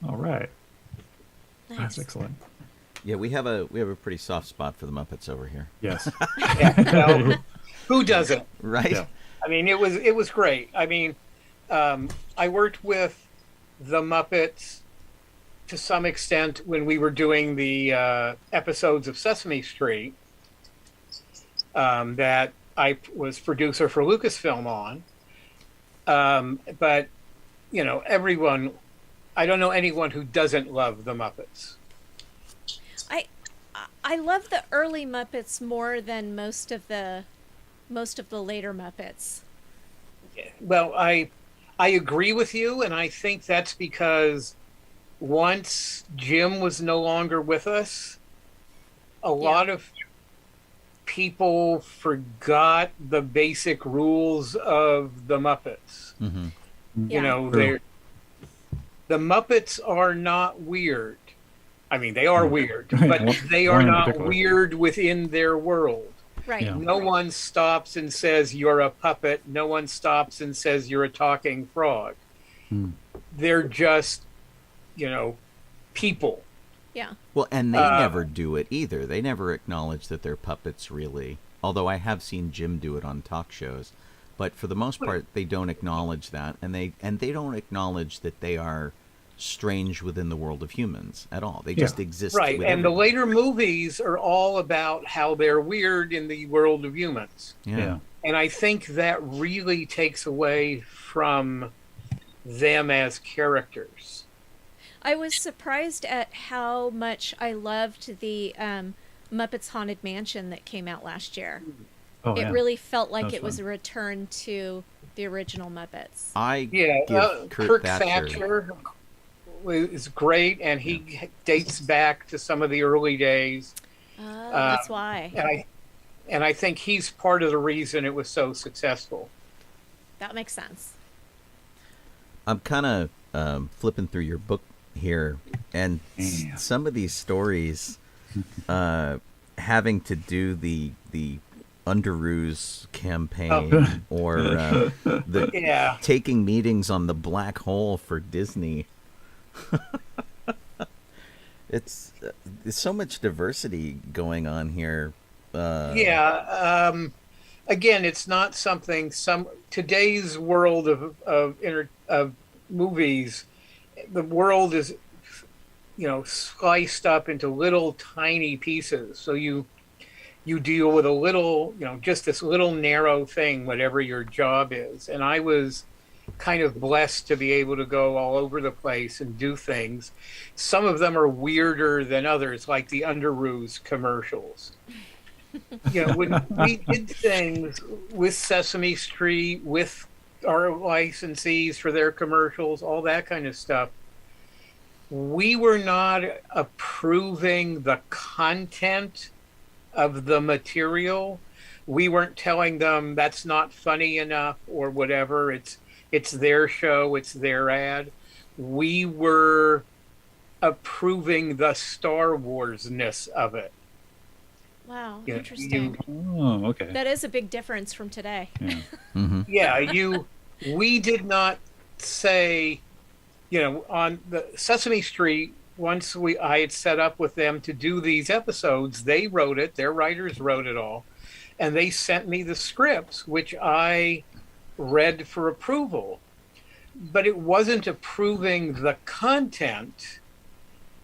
All right. Nice. That's excellent. Yeah, we have a pretty soft spot for the Muppets over here. Yes. Yeah, well, who doesn't? Right? Yeah. I mean, it was great. I mean, I worked with the Muppets to some extent when we were doing the episodes of Sesame Street that I was producer for Lucasfilm on. But, you know, I don't know anyone who doesn't love the Muppets. I love the early Muppets more than most of the later Muppets. Well, I agree with you, and I think that's because once Jim was no longer with us, a lot of people forgot the basic rules of the Muppets. Mm-hmm. You know, True. the Muppets are not weird. I mean, they are weird, but Right. they One are in not particular. weird within their world. Right. Yeah. No one stops and says you're a puppet. No one stops and says you're a talking frog. Hmm. They're just, you know, people. Yeah. Well, and they never do it either. They never acknowledge that they're puppets, really. Although I have seen Jim do it on talk shows, but for the most part, they don't acknowledge that, and they don't acknowledge that they are strange within the world of humans at all. They just exist. Right. with And the everyone. later movies are all about how they're weird in the world of humans. Yeah. And I think that really takes away from them as characters. I was surprised at how much I loved the Muppets Haunted Mansion that came out last year. Oh, It yeah. really felt like was it was fun. a return to the original Muppets. I Yeah, give Kirk Thatcher is great, and he dates back to some of the early days. Oh, that's why. And I think he's part of the reason it was so successful. That makes sense. I'm kind of flipping through your book here, and some of these stories having to do the Underoos campaign or the Yeah. taking meetings on the black hole for Disney. It's there's so much diversity going on here. Again, it's not something today's world of movies. The world is, you know, sliced up into little tiny pieces. So you deal with a little, you know, just this little narrow thing, whatever your job is. And I was kind of blessed to be able to go all over the place and do things. Some of them are weirder than others, like the Underoos commercials. You know, when we did things with Sesame Street, with our licensees for their commercials, all that kind of stuff, we were not approving the content of the material. We weren't telling them that's not funny enough or whatever. It's their show, it's their ad. We were approving the Star Wars-ness of it. Wow, Yeah, interesting. Oh, okay. That is a big difference from today. Yeah. Mm-hmm. Yeah, we did not say, you know, on the Sesame Street, once I had set up with them to do these episodes, they wrote it, their writers wrote it all, and they sent me the scripts, which I read for approval. But it wasn't approving the content.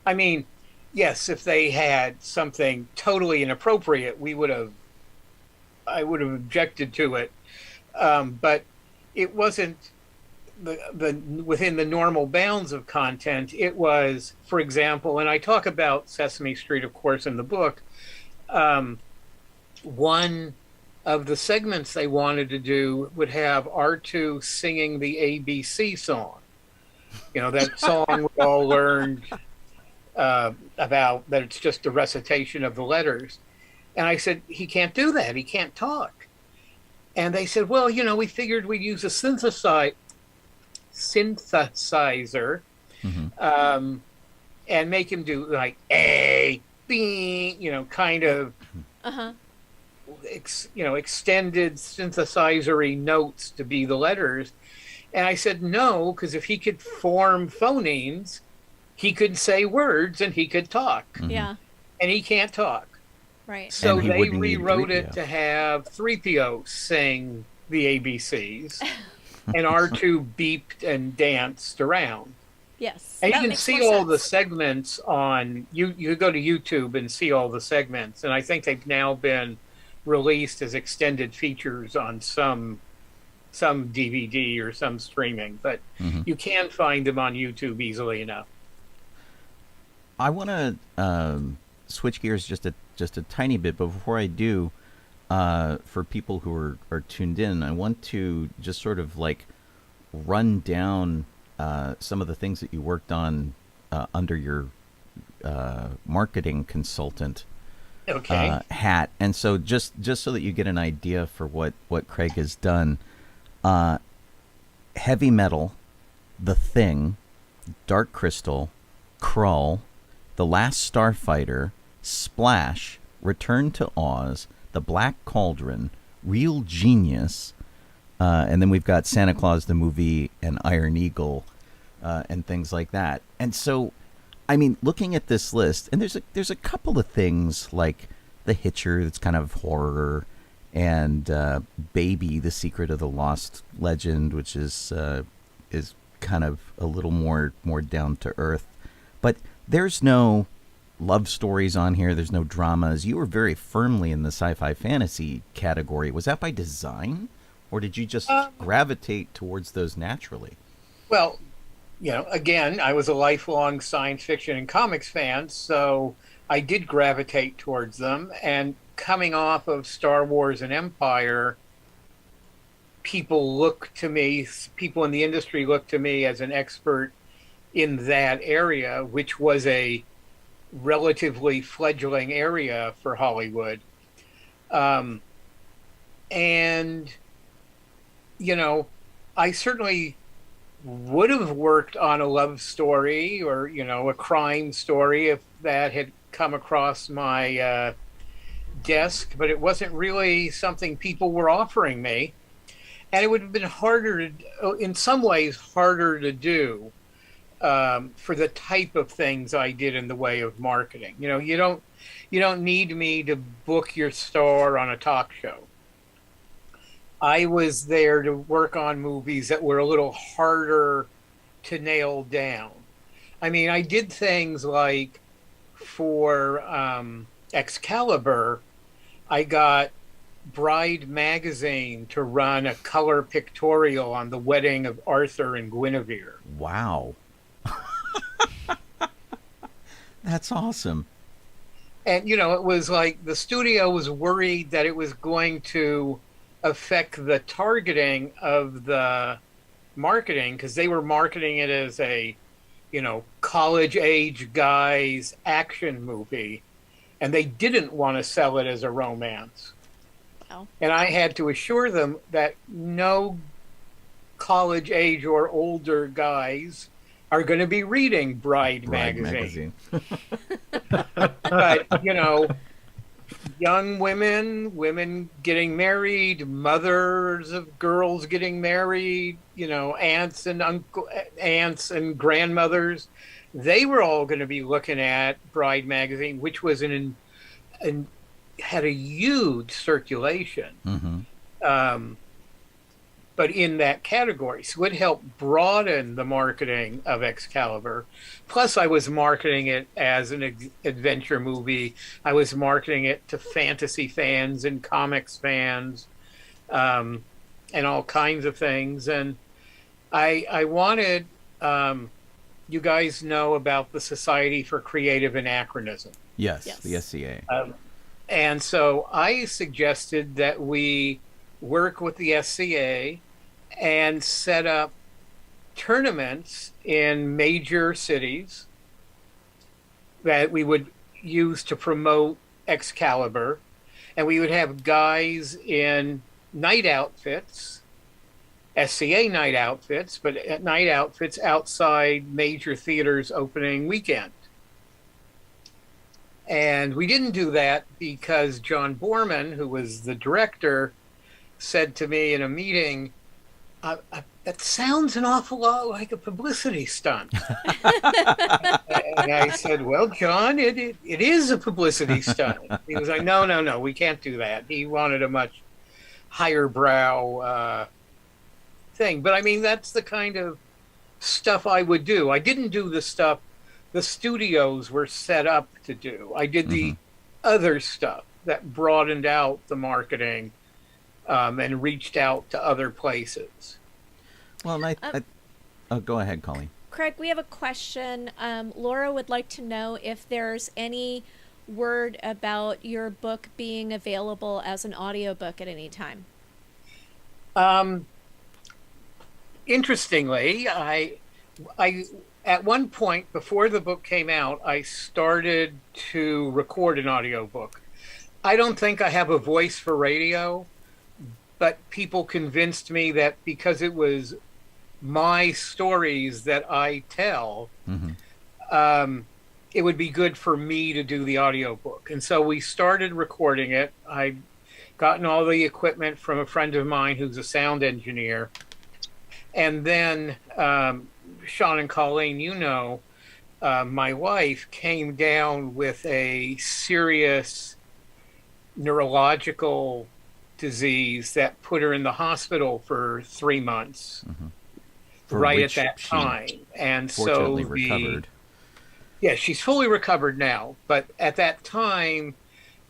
I mean, yes, if they had something totally inappropriate, I would have objected to it. But it wasn't the within the normal bounds of content. It was, for example, and I talk about Sesame Street, of course, in the book. One of the segments they wanted to do would have R2 singing the ABC song. You know, that song we all learned about, that it's just a recitation of the letters. And I said, he can't do that. He can't talk. And they said, well, we figured we'd use a synthesizer Mm-hmm. and make him do like A, B, kind of, Uh-huh. extended synthesizery notes to be the letters. And I said, no, because if he could form phonemes, he could say words and he could talk. Mm-hmm. Yeah. And he can't talk. Right. So And he they wouldn't need rewrote 3PO. it to have 3PO sing the ABCs and R2 beeped and danced around. Yes. And that you can makes see more all the sense. segments on you go to YouTube and see all the segments. And I think they've now been released as extended features on some DVD or some streaming, but Mm-hmm. you can find them on YouTube easily enough. I want to switch gears just a tiny bit, but before I do, for people who are tuned in, I want to just sort of like run down some of the things that you worked on under your marketing consultant Okay. hat, and so just so that you get an idea for what Craig has done, Heavy Metal, The Thing, Dark Crystal, Krull, The Last Starfighter, Splash, Return to Oz, The Black Cauldron, Real Genius, and then we've got Santa Claus the movie and Iron Eagle, and things like that. And so, I mean, looking at this list, and there's a couple of things like The Hitcher that's kind of horror, and Baby, The Secret of the Lost Legend, which is kind of a little more down to earth. But there's no love stories on here. There's no dramas. You were very firmly in the sci-fi fantasy category. Was that by design, or did you just gravitate towards those naturally? Well, again, I was a lifelong science fiction and comics fan, so I did gravitate towards them. And coming off of Star Wars and Empire, people in the industry look to me as an expert in that area, which was a relatively fledgling area for Hollywood. And, I certainly would have worked on a love story or, a crime story if that had come across my desk, but it wasn't really something people were offering me. And it would have been in some ways, harder to do for the type of things I did in the way of marketing. You don't need me to book your star on a talk show. I was there to work on movies that were a little harder to nail down. I mean, I did things like for Excalibur, I got Bride magazine to run a color pictorial on the wedding of Arthur and Guinevere. Wow. That's awesome. And, it was like the studio was worried that it was going to affect the targeting of the marketing because they were marketing it as a, college age guys action movie. And they didn't want to sell it as a romance. Wow. And I had to assure them that no college age or older guys are going to be reading Bride magazine. But, young women getting married, mothers of girls getting married, aunts and grandmothers, they were all going to be looking at Bride magazine, which was had a huge circulation. Mm-hmm. But in that category. So it helped broaden the marketing of Excalibur. Plus, I was marketing it as an adventure movie. I was marketing it to fantasy fans and comics fans and all kinds of things. And I wanted, you guys know about the Society for Creative Anachronism. Yes, Yes. the SCA. And so I suggested that we work with the SCA and set up tournaments in major cities that we would use to promote Excalibur. And we would have guys in night outfits, SCA night outfits, but at night outfits outside major theaters opening weekend. And we didn't do that because John Borman, who was the director, said to me in a meeting, that sounds an awful lot like a publicity stunt. And I said, well, John, it is a publicity stunt. He was like, no, we can't do that. He wanted a much higher brow thing. But I mean, that's the kind of stuff I would do. I didn't do the stuff the studios were set up to do. I did the other stuff that broadened out the marketing and reached out to other places. Well, oh, go ahead, Colleen. Craig, we have a question. Laura would like to know if there's any word about your book being available as an audiobook at any time. Interestingly, I at one point before the book came out, I started to record an audiobook. I don't think I have a voice for radio, but people convinced me that because it was my stories that I tell, it would be good for me to do the audiobook. And so we started recording it. I'd gotten all the equipment from a friend of mine who's a sound engineer. And then Sean and Colleen, my wife came down with a serious neurological disease that put her in the hospital for 3 months, right at that time. And so recovered. Yeah, she's fully recovered now. But at that time,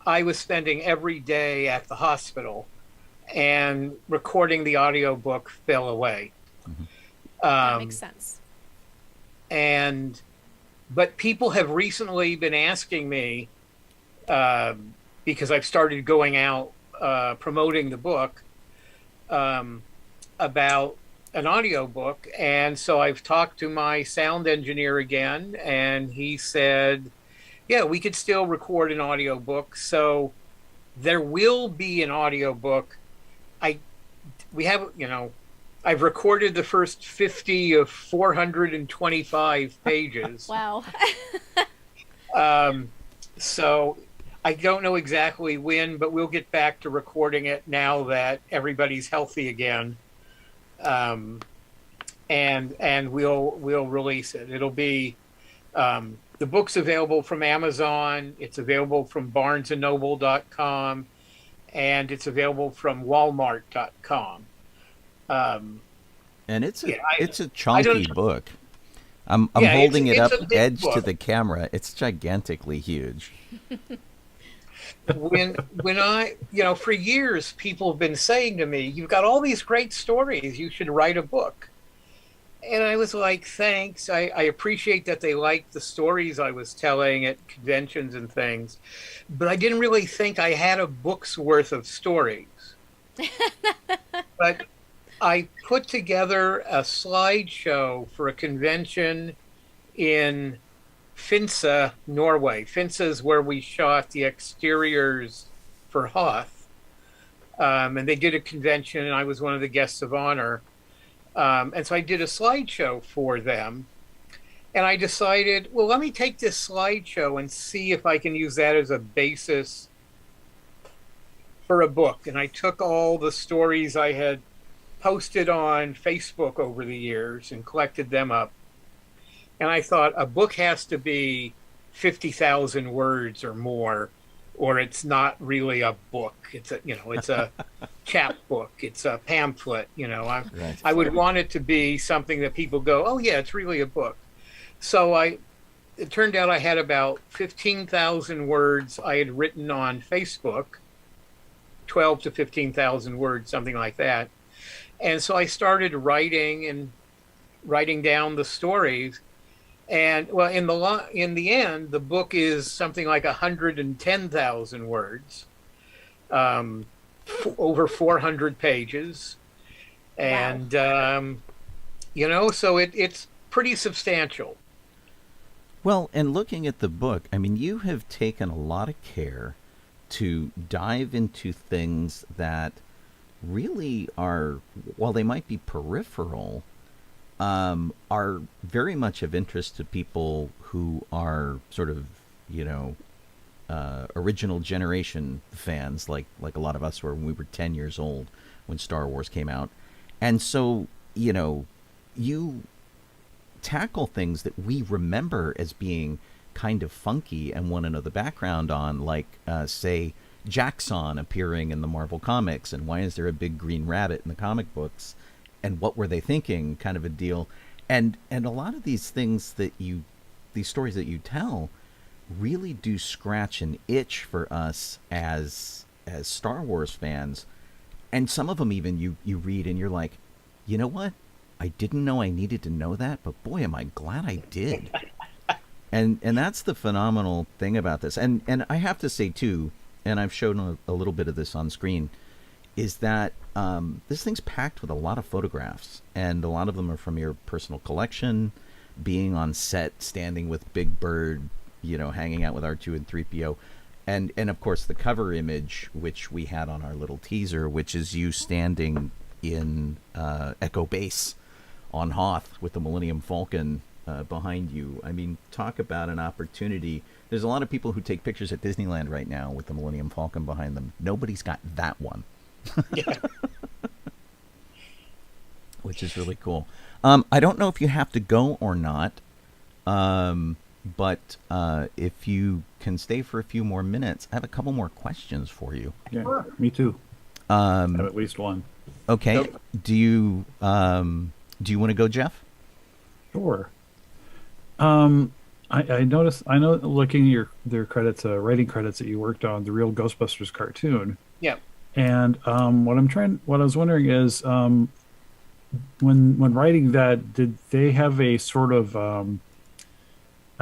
I was spending every day at the hospital, and recording the audiobook fell away. That makes sense. But people have recently been asking me, because I've started going out promoting the book, about an audiobook. And so I've talked to my sound engineer again, and he said, yeah, we could still record an audiobook. So there will be an audiobook. I've recorded the first 50 of 425 pages. Wow. So I don't know exactly when, but we'll get back to recording it now that everybody's healthy again. And we'll release it. It'll be, the book's available from Amazon. It's available from barnesandnoble.com, and it's available from walmart.com. And it's a chunky book. I'm holding it up edge to the camera. It's gigantically huge. when I, for years, people have been saying to me, you've got all these great stories, you should write a book. And I was like, thanks. I appreciate that they liked the stories I was telling at conventions and things, but I didn't really think I had a book's worth of stories. But I put together a slideshow for a convention in Finse, Norway. Finse is where we shot the exteriors for Hoth. And they did a convention, and I was one of the guests of honor. And so I did a slideshow for them. And I decided, well, let me take this slideshow and see if I can use that as a basis for a book. And I took all the stories I had posted on Facebook over the years and collected them up. And I thought a book has to be 50,000 words or more, or it's not really a book. It's a chapbook. It's a pamphlet. Right. I would want it to be something that people go, oh yeah, it's really a book. So it turned out I had about 15,000 words I had written on Facebook, 12 to 15,000 words, something like that. And so I started writing down the stories. And well, in the end, the book is something like 110,000 words, over 400 pages. And, wow. So it's pretty substantial. Well, and looking at the book, I mean, you have taken a lot of care to dive into things that really are, while they might be peripheral, are very much of interest to people who are sort of, original generation fans, like a lot of us were when we were 10 years old when Star Wars came out. And so, you tackle things that we remember as being kind of funky and want to know the background on, like, say, Jaxxon appearing in the Marvel comics, and why is there a big green rabbit in the comic books, and what were they thinking, kind of a deal. And a lot of these things these stories that you tell really do scratch an itch for us as Star Wars fans. And some of them even you read and you're like, you know what? I didn't know I needed to know that, but boy, am I glad I did. And that's the phenomenal thing about this. And I have to say, too, and I've shown a little bit of this on screen, is that this thing's packed with a lot of photographs. And a lot of them are from your personal collection, being on set, standing with Big Bird, hanging out with R2 and 3PO. And of course, the cover image, which we had on our little teaser, which is you standing in Echo Base on Hoth with the Millennium Falcon behind you. I mean, talk about an opportunity. There's a lot of people who take pictures at Disneyland right now with the Millennium Falcon behind them. Nobody's got that one. Yeah. Which is really cool. I don't know if you have to go or not, but if you can stay for a few more minutes, I have a couple more questions for you. Yeah, me too. I have at least one. Okay. Nope. Do you want to go, Jeff? Sure. I noticed. I know, looking at their credits, writing credits, that you worked on the Real Ghostbusters cartoon. Yeah. And what I was wondering is, when writing that, did they have a sort of, I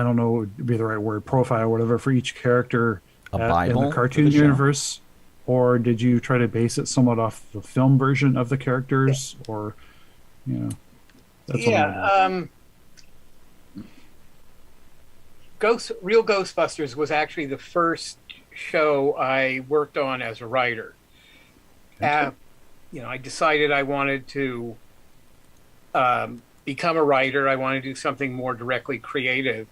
don't know what would be the right word, profile or whatever, for each character Bible in the for cartoon the show? universe? Or did you try to base it somewhat off the film version of the characters? Or, that's what I'm wondering. Real Ghostbusters was actually the first show I worked on as a writer. I decided I wanted to become a writer. I wanted to do something more directly creative.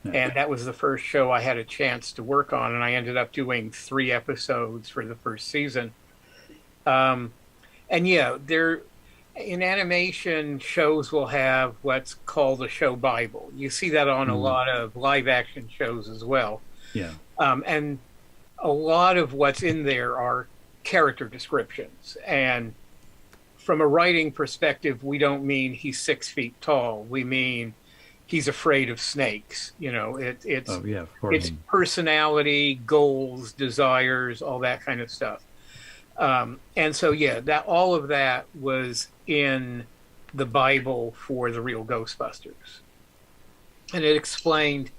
And that was the first show I had a chance to work on, and I ended up doing 3 episodes for the first season. And yeah, in animation, shows will have what's called a show Bible. You see that on a lot of live action shows as well. Yeah. And a lot of what's in there are character descriptions. And from a writing perspective, we don't mean he's 6 feet tall. We mean he's afraid of snakes. It's of course. It's personality, goals, desires, all that kind of stuff. And so, all of that was in the Bible for the Real Ghostbusters. And it explained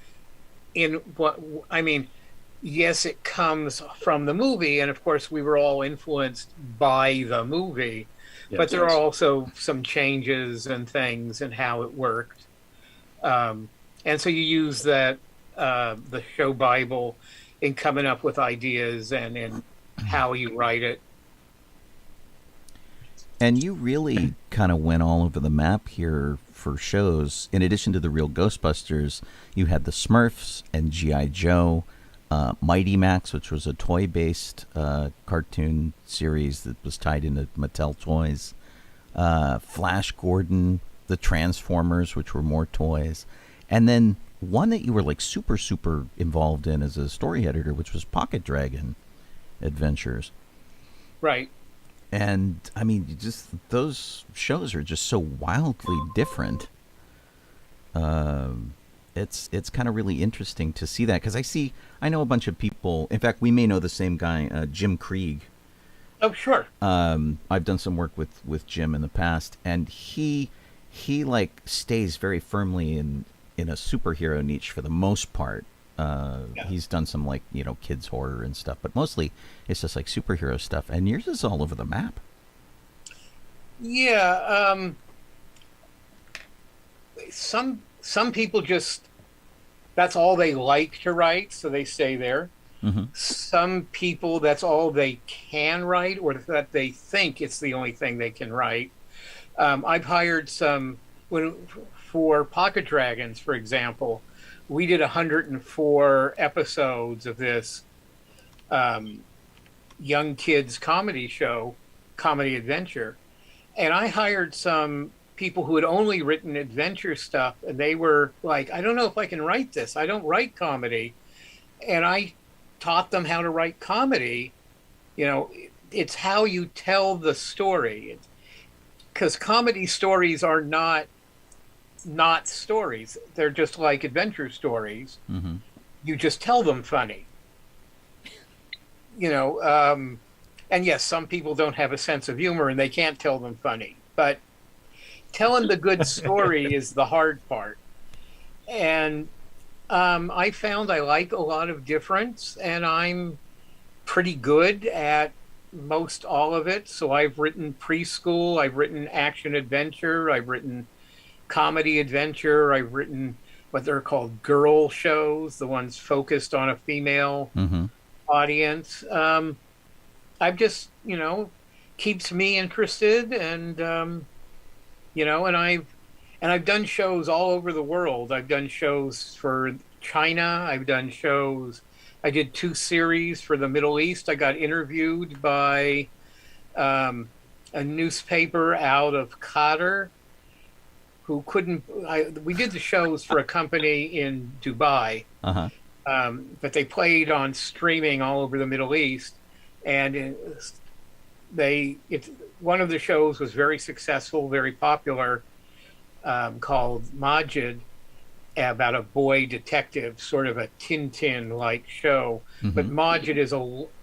yes, it comes from the movie. And of course, we were all influenced by the movie, but there are also some changes and things in how it worked. And so you use that, the show Bible, in coming up with ideas and in how you write it. And you really kind of went all over the map here for shows. In addition to the Real Ghostbusters, you had the Smurfs and G.I. Joe, Mighty Max, which was a toy-based cartoon series that was tied into Mattel Toys, Flash Gordon, the Transformers, which were more toys, and then one that you were like super, super involved in as a story editor, which was Pocket Dragon Adventures. Right. And I mean, just those shows are just so wildly different. It's kind of really interesting to see that, because I know a bunch of people. In fact, we may know the same guy, Jim Krieg. Oh, sure. I've done some work with Jim in the past, and he like stays very firmly in a superhero niche for the most part. He's done some kids horror and stuff, but mostly it's just like superhero stuff. And yours is all over the map. Yeah. Some people just, that's all they like to write, so they stay there. Some people, that's all they can write, or that they think it's the only thing they can write. I've hired for Pocket Dragons, for example. We did 104 episodes of this young kids comedy show, comedy adventure. And I hired some people who had only written adventure stuff, and they were like, I don't know if I can write this. I don't write comedy. And I taught them how to write comedy. It's how you tell the story. Because comedy stories are not stories. They're just like adventure stories. You just tell them funny. And yes, some people don't have a sense of humor and they can't tell them funny. But telling the good story is the hard part. And I found I like a lot of difference, and I'm pretty good at most all of it. So I've written preschool, I've written action adventure, I've written comedy adventure, I've written what they're called girl shows, the ones focused on a female audience. I've just, keeps me interested, and and I've done shows all over the world. I've done shows for China. I did 2 series for the Middle East. I got interviewed by a newspaper out of Qatar who we did the shows for a company in Dubai, but they played on streaming all over the Middle East. And one of the shows was very successful, very popular, called Majid, about a boy detective, sort of a Tintin-like show. But Majid is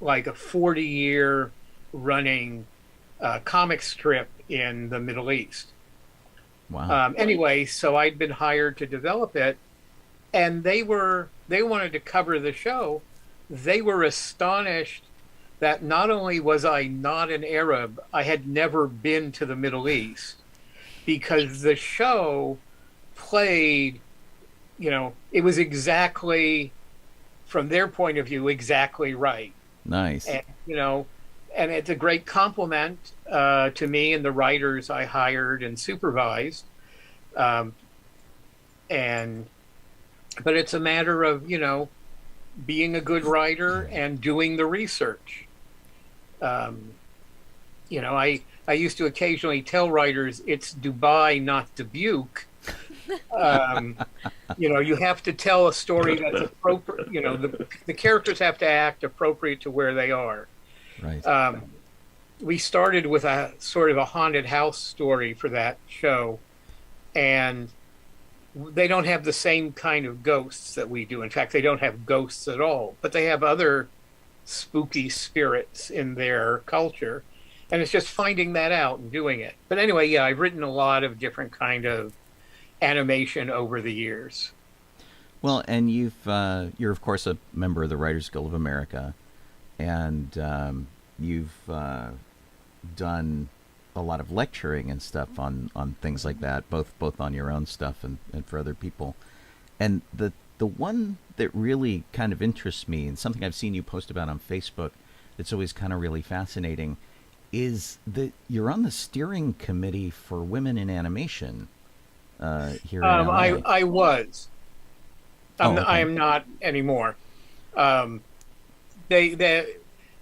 like a 40-year running comic strip in the Middle East. Wow. Anyway, so I'd been hired to develop it, and they wanted to cover the show. They were astonished that not only was I not an Arab, I had never been to the Middle East, because the show played, it was exactly, from their point of view, exactly right. Nice. And, and it's a great compliment to me and the writers I hired and supervised. But it's a matter of, being a good writer and doing the research. I used to occasionally tell writers it's Dubai, not Dubuque. You have to tell a story that's appropriate. The characters have to act appropriate to where they are. Right. We started with a sort of a haunted house story for that show, and they don't have the same kind of ghosts that we do. In fact, they don't have ghosts at all, but they have other spooky spirits in their culture. And it's just finding that out and doing it. But anyway, yeah, I've written a lot of different kind of animation over the years. Well, and you're of course a member of the Writers Guild of America, and you've done a lot of lecturing and stuff on things like that, both on your own stuff and for other people. And the one that really kind of interests me, and something I've seen you post about on Facebook that's always kind of really fascinating, is that you're on the steering committee for women in animation here in LA. I was. Okay. I am not anymore. They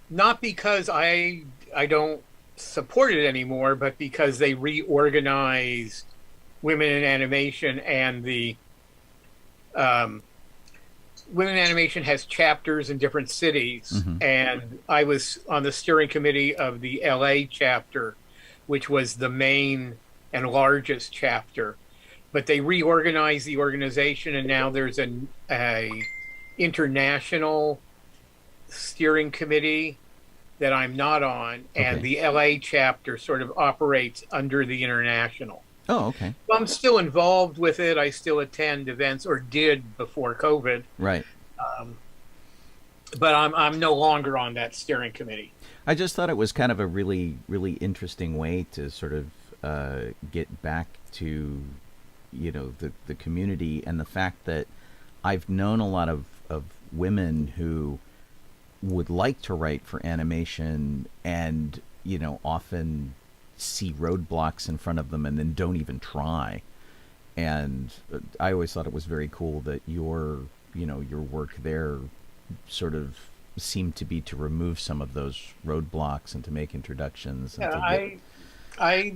not because I don't support it anymore, but because they reorganized women in animation, and the women in animation has chapters in different cities, and I was on the steering committee of the LA chapter, which was the main and largest chapter. But they reorganized the organization, and now there's a international steering committee that I'm not on, and the LA chapter sort of operates under the international. Oh, okay. So I'm still involved with it. I still attend events, or did before COVID. Right. But I'm no longer on that steering committee. I just thought it was kind of a really, really interesting way to sort of get back to, the community, and the fact that I've known a lot of women who would like to write for animation and, often see roadblocks in front of them and then don't even try. And I always thought it was very cool that your work there sort of seemed to be to remove some of those roadblocks and to make introductions. And I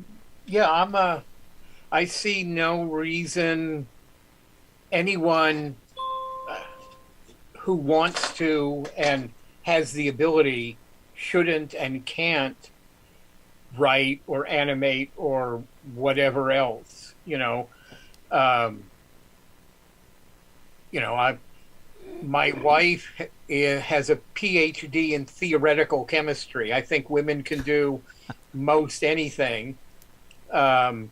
see no reason anyone who wants to and has the ability shouldn't and can't write or animate or whatever else. My wife has a PhD in theoretical chemistry. I think women can do most anything. It's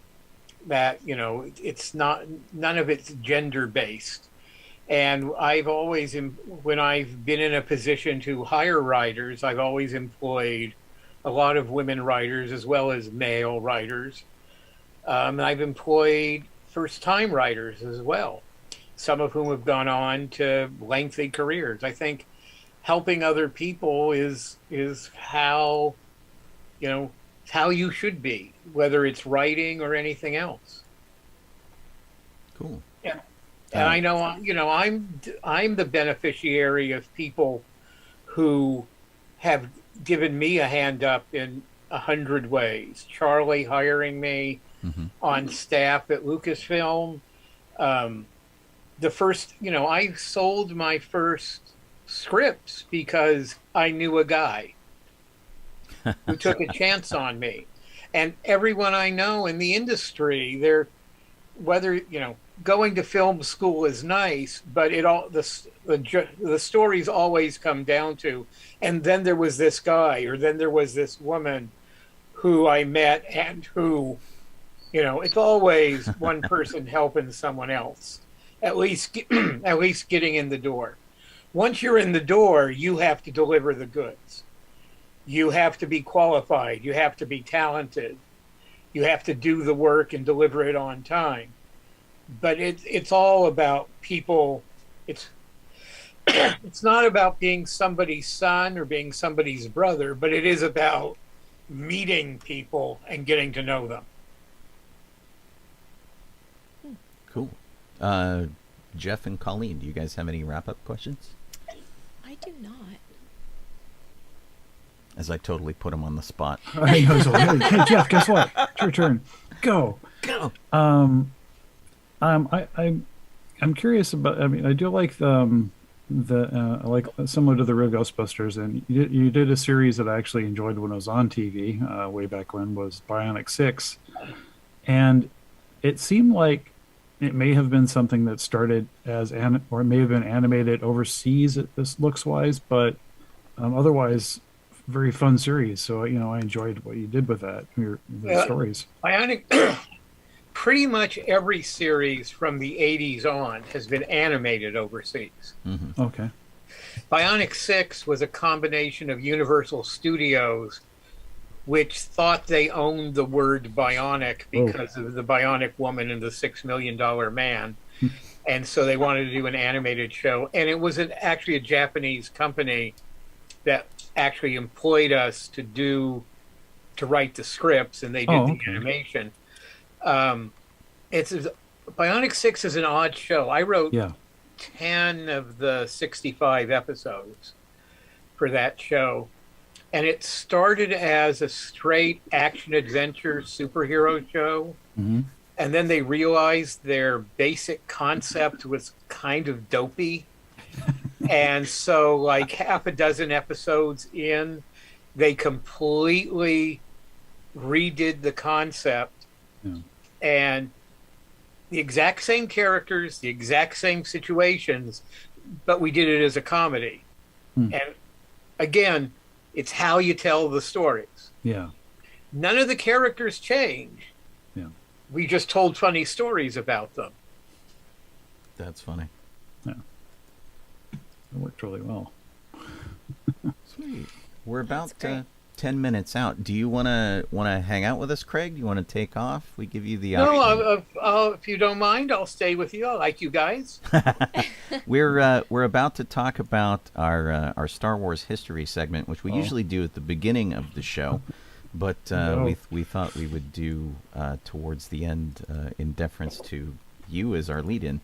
not, none of it's gender based. And I've always, when I've been in a position to hire writers, I've always employed a lot of women writers as well as male writers. I've employed first-time writers as well, some of whom have gone on to lengthy careers. I think helping other people is how, how you should be, whether it's writing or anything else. Cool. Yeah. And I know, I'm the beneficiary of people who have given me a hand up in 100 ways. Charlie hiring me on staff at Lucasfilm. The first, I sold my first scripts because I knew a guy who took a chance on me. And everyone I know in the industry, going to film school is nice, but the stories always come down to, and then there was this guy, or then there was this woman who I met, and who, it's always one person helping someone else, at least getting in the door. Once you're in the door, you have to deliver the goods. You have to be qualified. You have to be talented. You have to do the work and deliver it on time. But it's all about people. It's not about being somebody's son or being somebody's brother, but it is about meeting people and getting to know them. Cool. Jeff and Colleen, do you guys have any wrap-up questions? I do not. As I totally put him on the spot. I know, so, hey, Jeff, guess what? It's your turn. Go. I'm curious about. I mean, I do like the like similar to the real Ghostbusters, and you did a series that I actually enjoyed when it was on TV way back when, was Bionic 6, and it seemed like it may have been something that started as or it may have been animated overseas this looks wise, but otherwise very fun series. So I enjoyed what you did with that, the stories. Bionic. Pretty much every series from the 80s on has been animated overseas. Mm-hmm. Okay. Bionic 6 was a combination of Universal Studios, which thought they owned the word bionic because of the Bionic Woman and the $6 Million Man. And so they wanted to do an animated show. And it was actually a Japanese company that actually employed us to write the scripts, and they did the animation. Bionic 6 is an odd show. I wrote 10 of the 65 episodes for that show, and it started as a straight action-adventure superhero show, and then they realized their basic concept was kind of dopey, and so like half a dozen episodes in, they completely redid the concept. And the exact same characters, the exact same situations, but we did it as a comedy. And again, it's how you tell the stories. Yeah. None of the characters change. Yeah. We just told funny stories about them. That's funny. Yeah. It worked really well. Sweet. We're about 10 minutes out. Do you want to hang out with us, Craig? Do you want to take off? We give you the No, option. if you don't mind, I'll stay with you. I like you guys. We're about to talk about our Star Wars history segment, which we usually do at the beginning of the show, but we thought we would do towards the end in deference to you as our lead-in.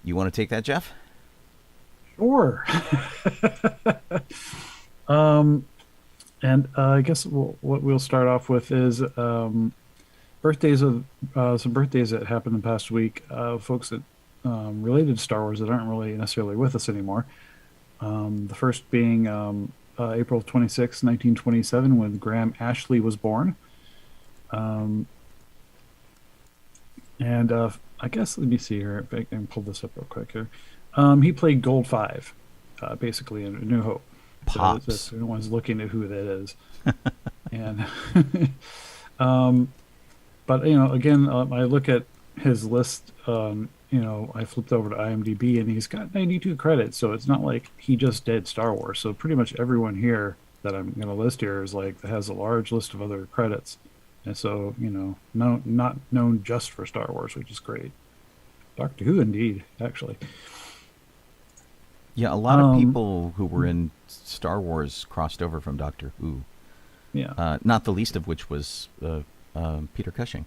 You want to take that, Jeff? Sure. And I guess what we'll start off with is birthdays of some birthdays that happened the past week. Folks that related to Star Wars that aren't really necessarily with us anymore. The first being April 26, 1927, when Graham Ashley was born. And I guess, let me see here. If I can pull this up real quick here. He played Gold 5, basically, in A New Hope. Pops. So no one's looking at who that is. And but again, I look at his list. I flipped over to IMDb, and he's got 92 credits. So it's not like he just did Star Wars. So pretty much everyone here that I'm going to list here is has a large list of other credits, and so not known just for Star Wars, which is great. Doctor Who, indeed, actually. Yeah, a lot of people who were in Star Wars crossed over from Doctor Who. Yeah. Not the least of which was Peter Cushing.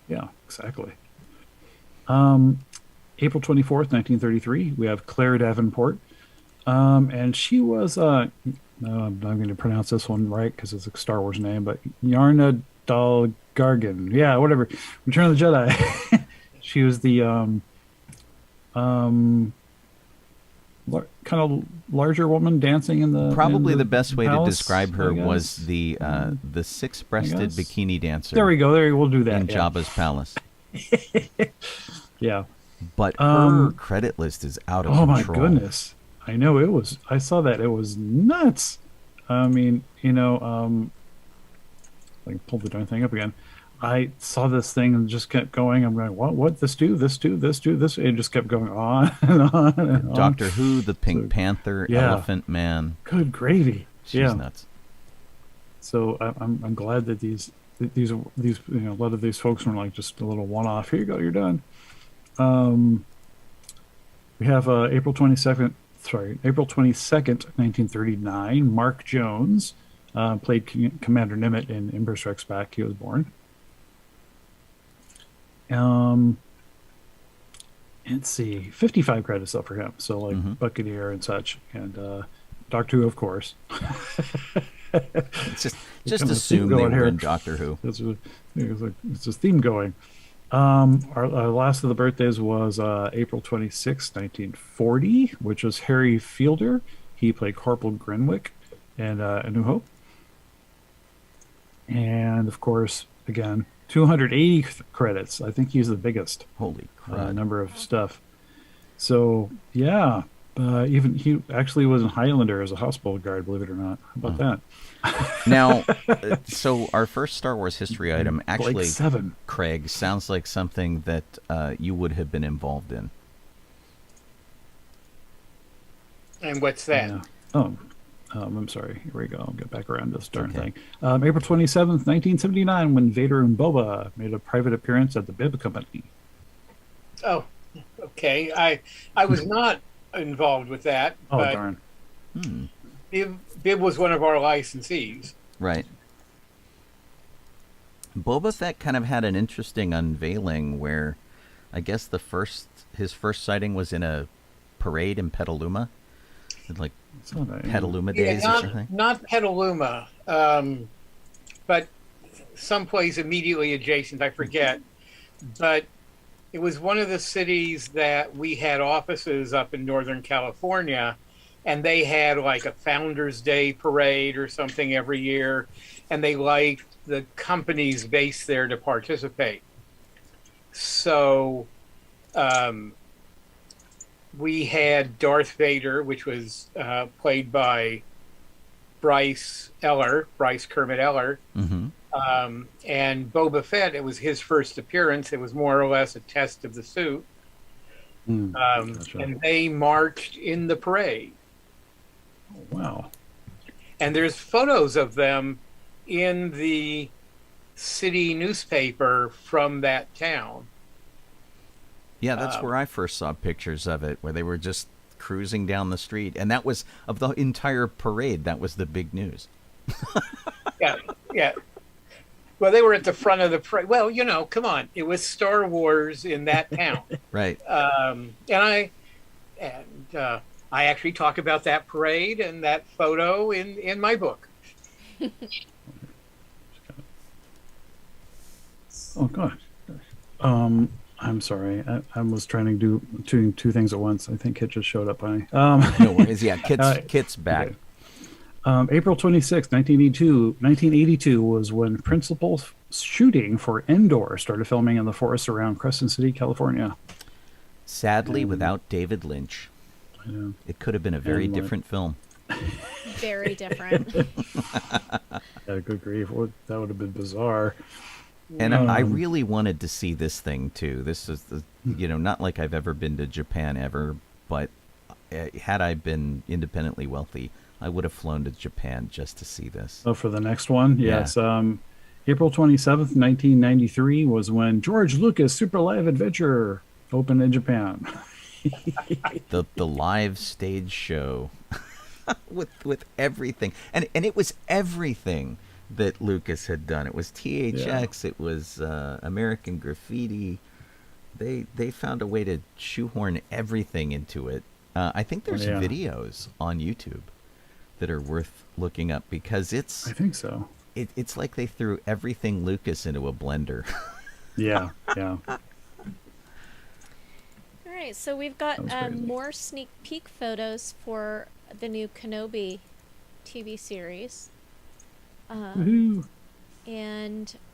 Yeah, exactly. April 24th, 1933, we have Claire Davenport. And she was, I'm going to pronounce this one right because it's a Star Wars name, but Yarna Dalgargan. Yeah, whatever. Return of the Jedi. She was the kind of larger woman dancing in the Probably in the best way palace, to describe her I guess. was the six-breasted guess. bikini dancer There we go. We'll do that. in yeah. Jabba's palace. Yeah. But her credit list is out of Oh my control. goodness. I know it was. I saw that. It was nuts. I mean, I can pull the darn thing up again. I saw this thing and just kept going. I'm going, what? This do, this do, this do, this. It just kept going on and on and on. Doctor Who, the Pink Panther, yeah. Elephant Man. Good gravy. She's nuts. So I'm glad that these a lot of these folks were just a little one-off. Here you go, you're done. We have April 22nd, 1939. Mark Jones played Commander Nimitz in Ember Strikes Back. He was born. Let's see, 55 credits up for him. So Buccaneer and such, and Doctor Who, of course. Just assume they were in Doctor Who. It's a theme going. Our last of the birthdays was April 26, 1940, which was Harry Fielder. He played Corporal Grenwick in A New Hope. And, of course, again, 280 credits. I think he's the biggest. Holy crap. Number of stuff. So, yeah. Even he actually was in Highlander as a hospital guard, believe it or not. How about that? Now, so our first Star Wars history item actually, Blake 7. Craig, sounds like something that you would have been involved in. And what's that? Yeah. I'm sorry. Here we go. I'll get back around to this darn thing. April 27th, 1979, when Vader and Boba made a private appearance at the Bib Company. Oh, okay. I was not involved with that. Oh, but darn. Bib was one of our licensees. Right. Boba Fett kind of had an interesting unveiling where I guess his first sighting was in a parade in Petaluma. Like Petaluma days or something? Not Petaluma, but someplace immediately adjacent, I forget. But it was one of the cities that we had offices up in Northern California, and they had like a Founders Day parade or something every year, and they liked the companies based there to participate. So we had Darth Vader, which was played by Bryce Kermit Eller. Mm-hmm. And Boba Fett, it was his first appearance. It was more or less a test of the suit. Gotcha. And they marched in the parade. Wow. And there's photos of them in the city newspaper from that town. Yeah, that's where I first saw pictures of it, where they were just cruising down the street. And that was, of the entire parade, that was the big news. Yeah, yeah. Well, they were at the front of the parade. Well, come on. It was Star Wars in that town. Right. And I actually talk about that parade and that photo in my book. Oh God. I'm sorry. I was trying to do two things at once. I think Kit just showed up by. No worries. Yeah, Kit's back. Okay. April 26, 1982 was when principal shooting for Endor started filming in the forest around Crescent City, California. Sadly, without David Lynch. I know. It could have been a very different film. Very different. Yeah, good grief. That would have been bizarre. And I really wanted to see this thing, too. This is, not like I've ever been to Japan ever, but had I been independently wealthy, I would have flown to Japan just to see this. Oh, for the next one? Yeah. Yes. April 27th, 1993 was when George Lucas' Super Live Adventure opened in Japan. the live stage show with everything. And it was everything that Lucas had done. It was THX, It was American Graffiti. They found a way to shoehorn everything into it. I think there's videos on YouTube that are worth looking up, because I think so. It's like they threw everything Lucas into a blender. Yeah. All right, so we've got more sneak peek photos for the new Kenobi TV series. And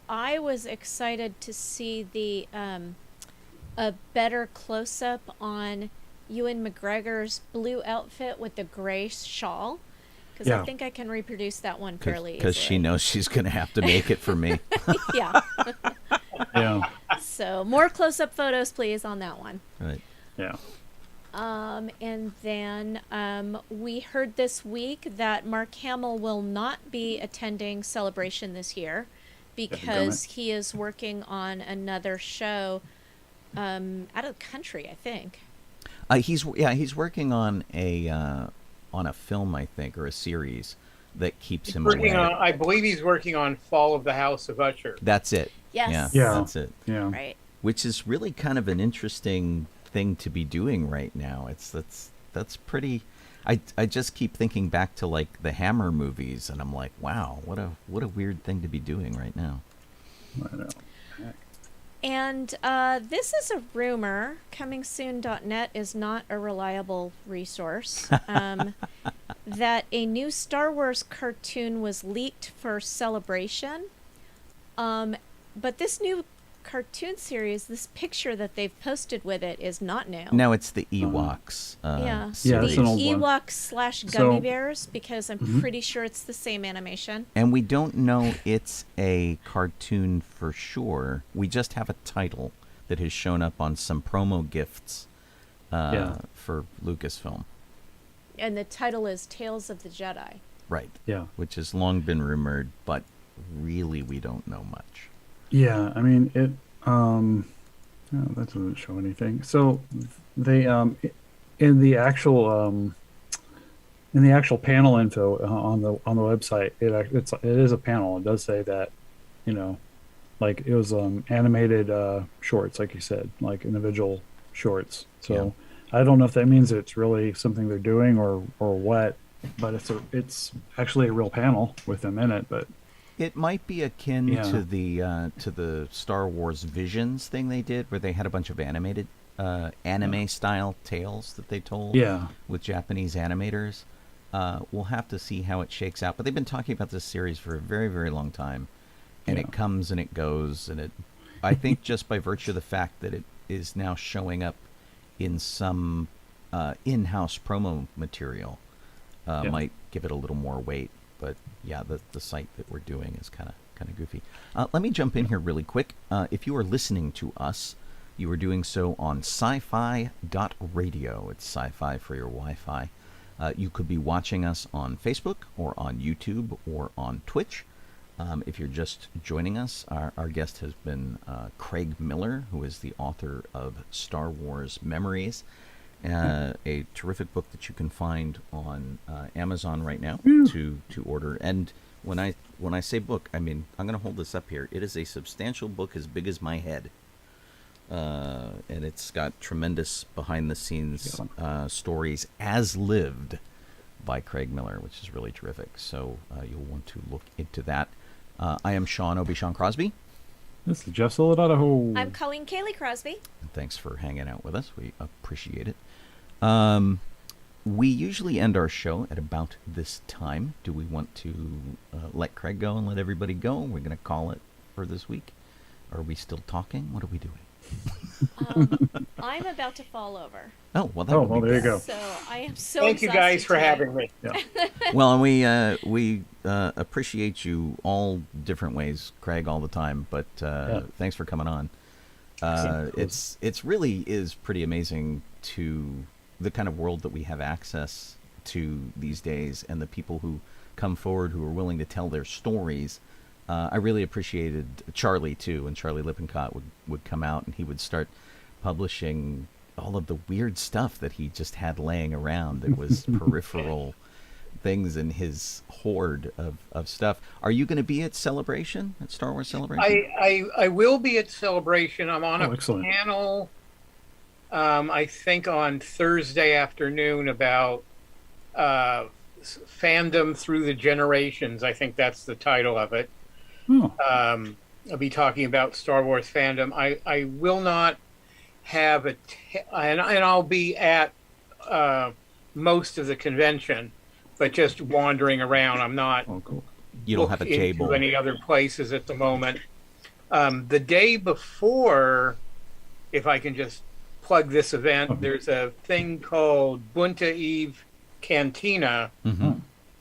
I was excited to see a better close-up on Ewan McGregor's blue outfit with the gray shawl, because I think I can reproduce that one fairly easily. Because she knows she's going to have to make it for me. Yeah. Yeah. So more close-up photos, please, on that one. Right. Yeah. And then we heard this week that Mark Hamill will not be attending Celebration this year because he is working on another show out of the country, I think. He's working on a film, I think, or a series that keeps him away. I believe he's working on Fall of the House of Usher. That's it. Yes. Yeah. That's it. Yeah. Right. Which is really kind of an interesting thing to be doing right now. That's pretty. I just keep thinking back to like the Hammer movies, and I'm like, wow, what a weird thing to be doing right now. I know. And this is a rumor. ComingSoon.net is not a reliable resource. That a new Star Wars cartoon was leaked for Celebration. But this new cartoon series, this picture that they've posted with it is not new. No, it's the Ewoks. Yeah, it's an old one. Ewoks / Gummy Bears, because I'm pretty sure it's the same animation. And we don't know it's a cartoon for sure. We just have a title that has shown up on some promo gifts for Lucasfilm. And the title is Tales of the Jedi. Right. Yeah. Which has long been rumored, but really we don't know much. Yeah, I mean it. No, that doesn't show anything. So they in the actual panel info on the website, it is a panel. It does say that, like it was animated shorts, like you said, like individual shorts. So I don't know if that means it's really something they're doing or what, but it's actually a real panel with them in it, but. It might be akin to the Star Wars Visions thing they did, where they had a bunch of animated anime-style tales that they told with Japanese animators. We'll have to see how it shakes out. But they've been talking about this series for a very, very long time, and it comes and it goes. And I think just by virtue of the fact that it is now showing up in some in-house promo material, might give it a little more weight. But yeah, the site that we're doing is kind of goofy. Let me jump in here really quick. If you are listening to us, you are doing so on sci-fi.radio. It's sci-fi for your Wi-Fi. You could be watching us on Facebook or on YouTube or on Twitch. If you're just joining us, our guest has been Craig Miller, who is the author of Star Wars Memories, a terrific book that you can find on Amazon right now to order. And when I say book, I mean, I'm going to hold this up here. It is a substantial book as big as my head. And it's got tremendous behind-the-scenes stories as lived by Craig Miller, which is really terrific. So you'll want to look into that. I am Sean Obi-Shawn Crosby. This is Jeff Solo Donoho. I'm Colleen Kaylee Crosby. And thanks for hanging out with us. We appreciate it. We usually end our show at about this time. Do we want to let Craig go and let everybody go? We're going to call it for this week. Are we still talking? What are we doing? I'm about to fall over. Oh, well, that would be there you good. go. So I am so Thank you guys exhausted for today. having me. Yeah. Well, and we appreciate you all different ways, Craig, all the time. But thanks for coming on. It's really is pretty amazing to the kind of world that we have access to these days, and the people who come forward who are willing to tell their stories. I really appreciated Charlie too, and Charlie Lippincott would come out and he would start publishing all of the weird stuff that he just had laying around that was peripheral things in his hoard of stuff. Are you going to be at Celebration, at Star Wars Celebration? I will be at Celebration. I'm on a excellent. panel, I think on Thursday afternoon about fandom through the generations. I think that's the title of it. Oh. I'll be talking about Star Wars fandom. I will not have and I'll be at most of the convention, but just wandering around. I'm not. Oh, cool. You don't have a table. Into any other places at the moment. The day before, if I can just plug this event, there's a thing called Bunta Eve Cantina, Mm-hmm.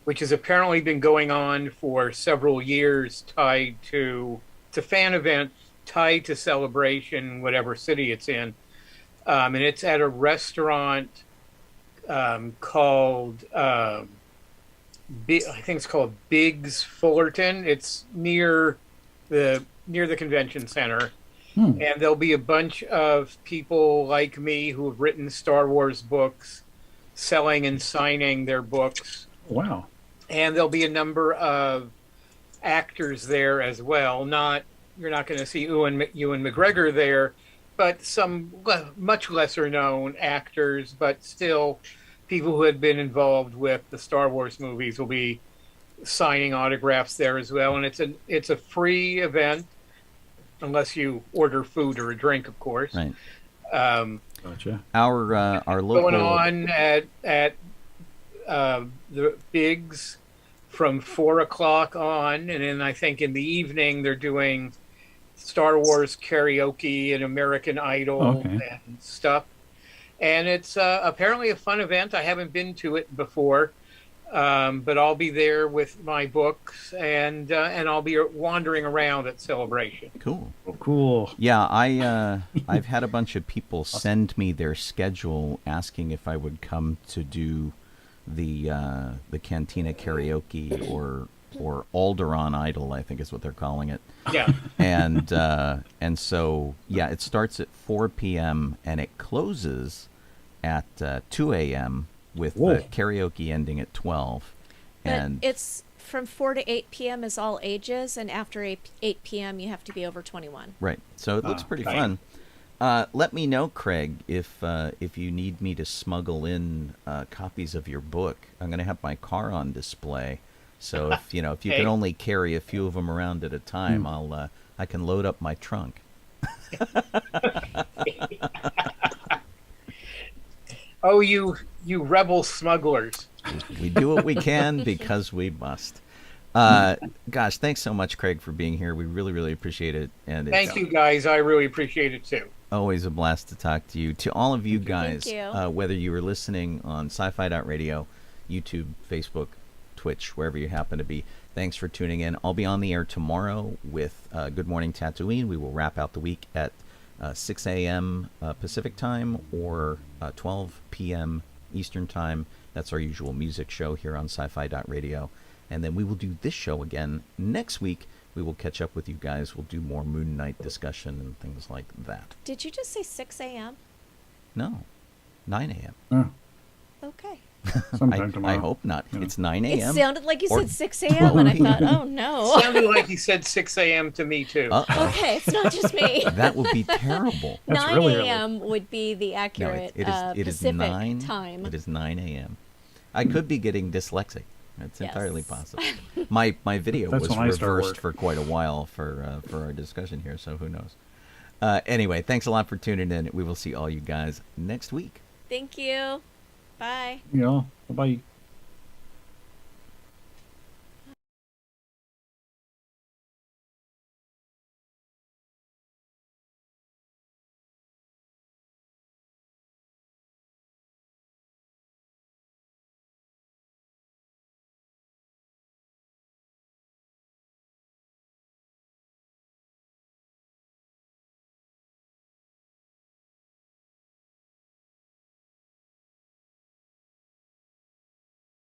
which has apparently been going on for several years, tied to fan event, tied to Celebration, whatever city it's in. And it's at a restaurant called, I think it's called Biggs Fullerton. It's near the convention center. And there'll be a bunch of people like me who have written Star Wars books, selling and signing their books. Wow. And there'll be a number of actors there as well. You're not going to see Ewan McGregor there, but some much lesser known actors, but still people who had been involved with the Star Wars movies will be signing autographs there as well. And it's a free event, unless you order food or a drink, of course. Right. Gotcha. Our local Going on at the Biggs from 4:00 on, and then I think in the evening they're doing Star Wars karaoke and American Idol and stuff. And it's apparently a fun event. I haven't been to it before, but I'll be there with my books, and I'll be wandering around at Celebration. Cool. Oh, cool. Yeah, I've had a bunch of people send me their schedule asking if I would come to do the Cantina karaoke or Alderaan Idol, I think is what they're calling it. Yeah. And so it starts at 4 p.m. and it closes at 2 a.m. with the karaoke ending at 12. But it's from 4 to 8 p.m. is all ages, and after 8 p.m. you have to be over 21. Right. So it looks pretty fun. Let me know, Craig, if you need me to smuggle in copies of your book. I'm going to have my car on display. So if you can only carry a few of them around at a time, I can load up my trunk. Oh, you rebel smugglers. We do what we can because we must. Gosh, thanks so much, Craig, for being here. We really, really appreciate it. And Thank you, guys. I really appreciate it, too. Always a blast to talk to you. To all of you guys, Thank you. whether you were listening on sci-fi.radio, YouTube, Facebook, Twitch, wherever you happen to be, thanks for tuning in. I'll be on the air tomorrow with Good Morning Tatooine. We will wrap out the week at 6 a.m. Pacific time or 12 p.m. Eastern time. That's our usual music show here on sci-fi.radio. And then we will do this show again next week. We will catch up with you guys. We'll do more Moon Knight discussion and things like that. Did you just say 6 a.m.? No, 9 a.m. Oh, Okay. sometime tomorrow. I hope not. Yeah. It's 9 It a.m. sounded like you or said 6 a.m. and I thought, oh no. Sounded like he said 6 a.m. to me too. Uh-oh. Okay, it's not just me. That would be terrible. That's 9 really early. a.m. would be the No, accurate it is Pacific 9 time. It is 9 a.m. I could be getting dyslexic. It's Yes. entirely possible. My video That's was when I start reversed work. for quite a while for our discussion here, so who knows. Anyway, thanks a lot for tuning in. We will see all you guys next week. Thank you. Bye. Yeah. Bye.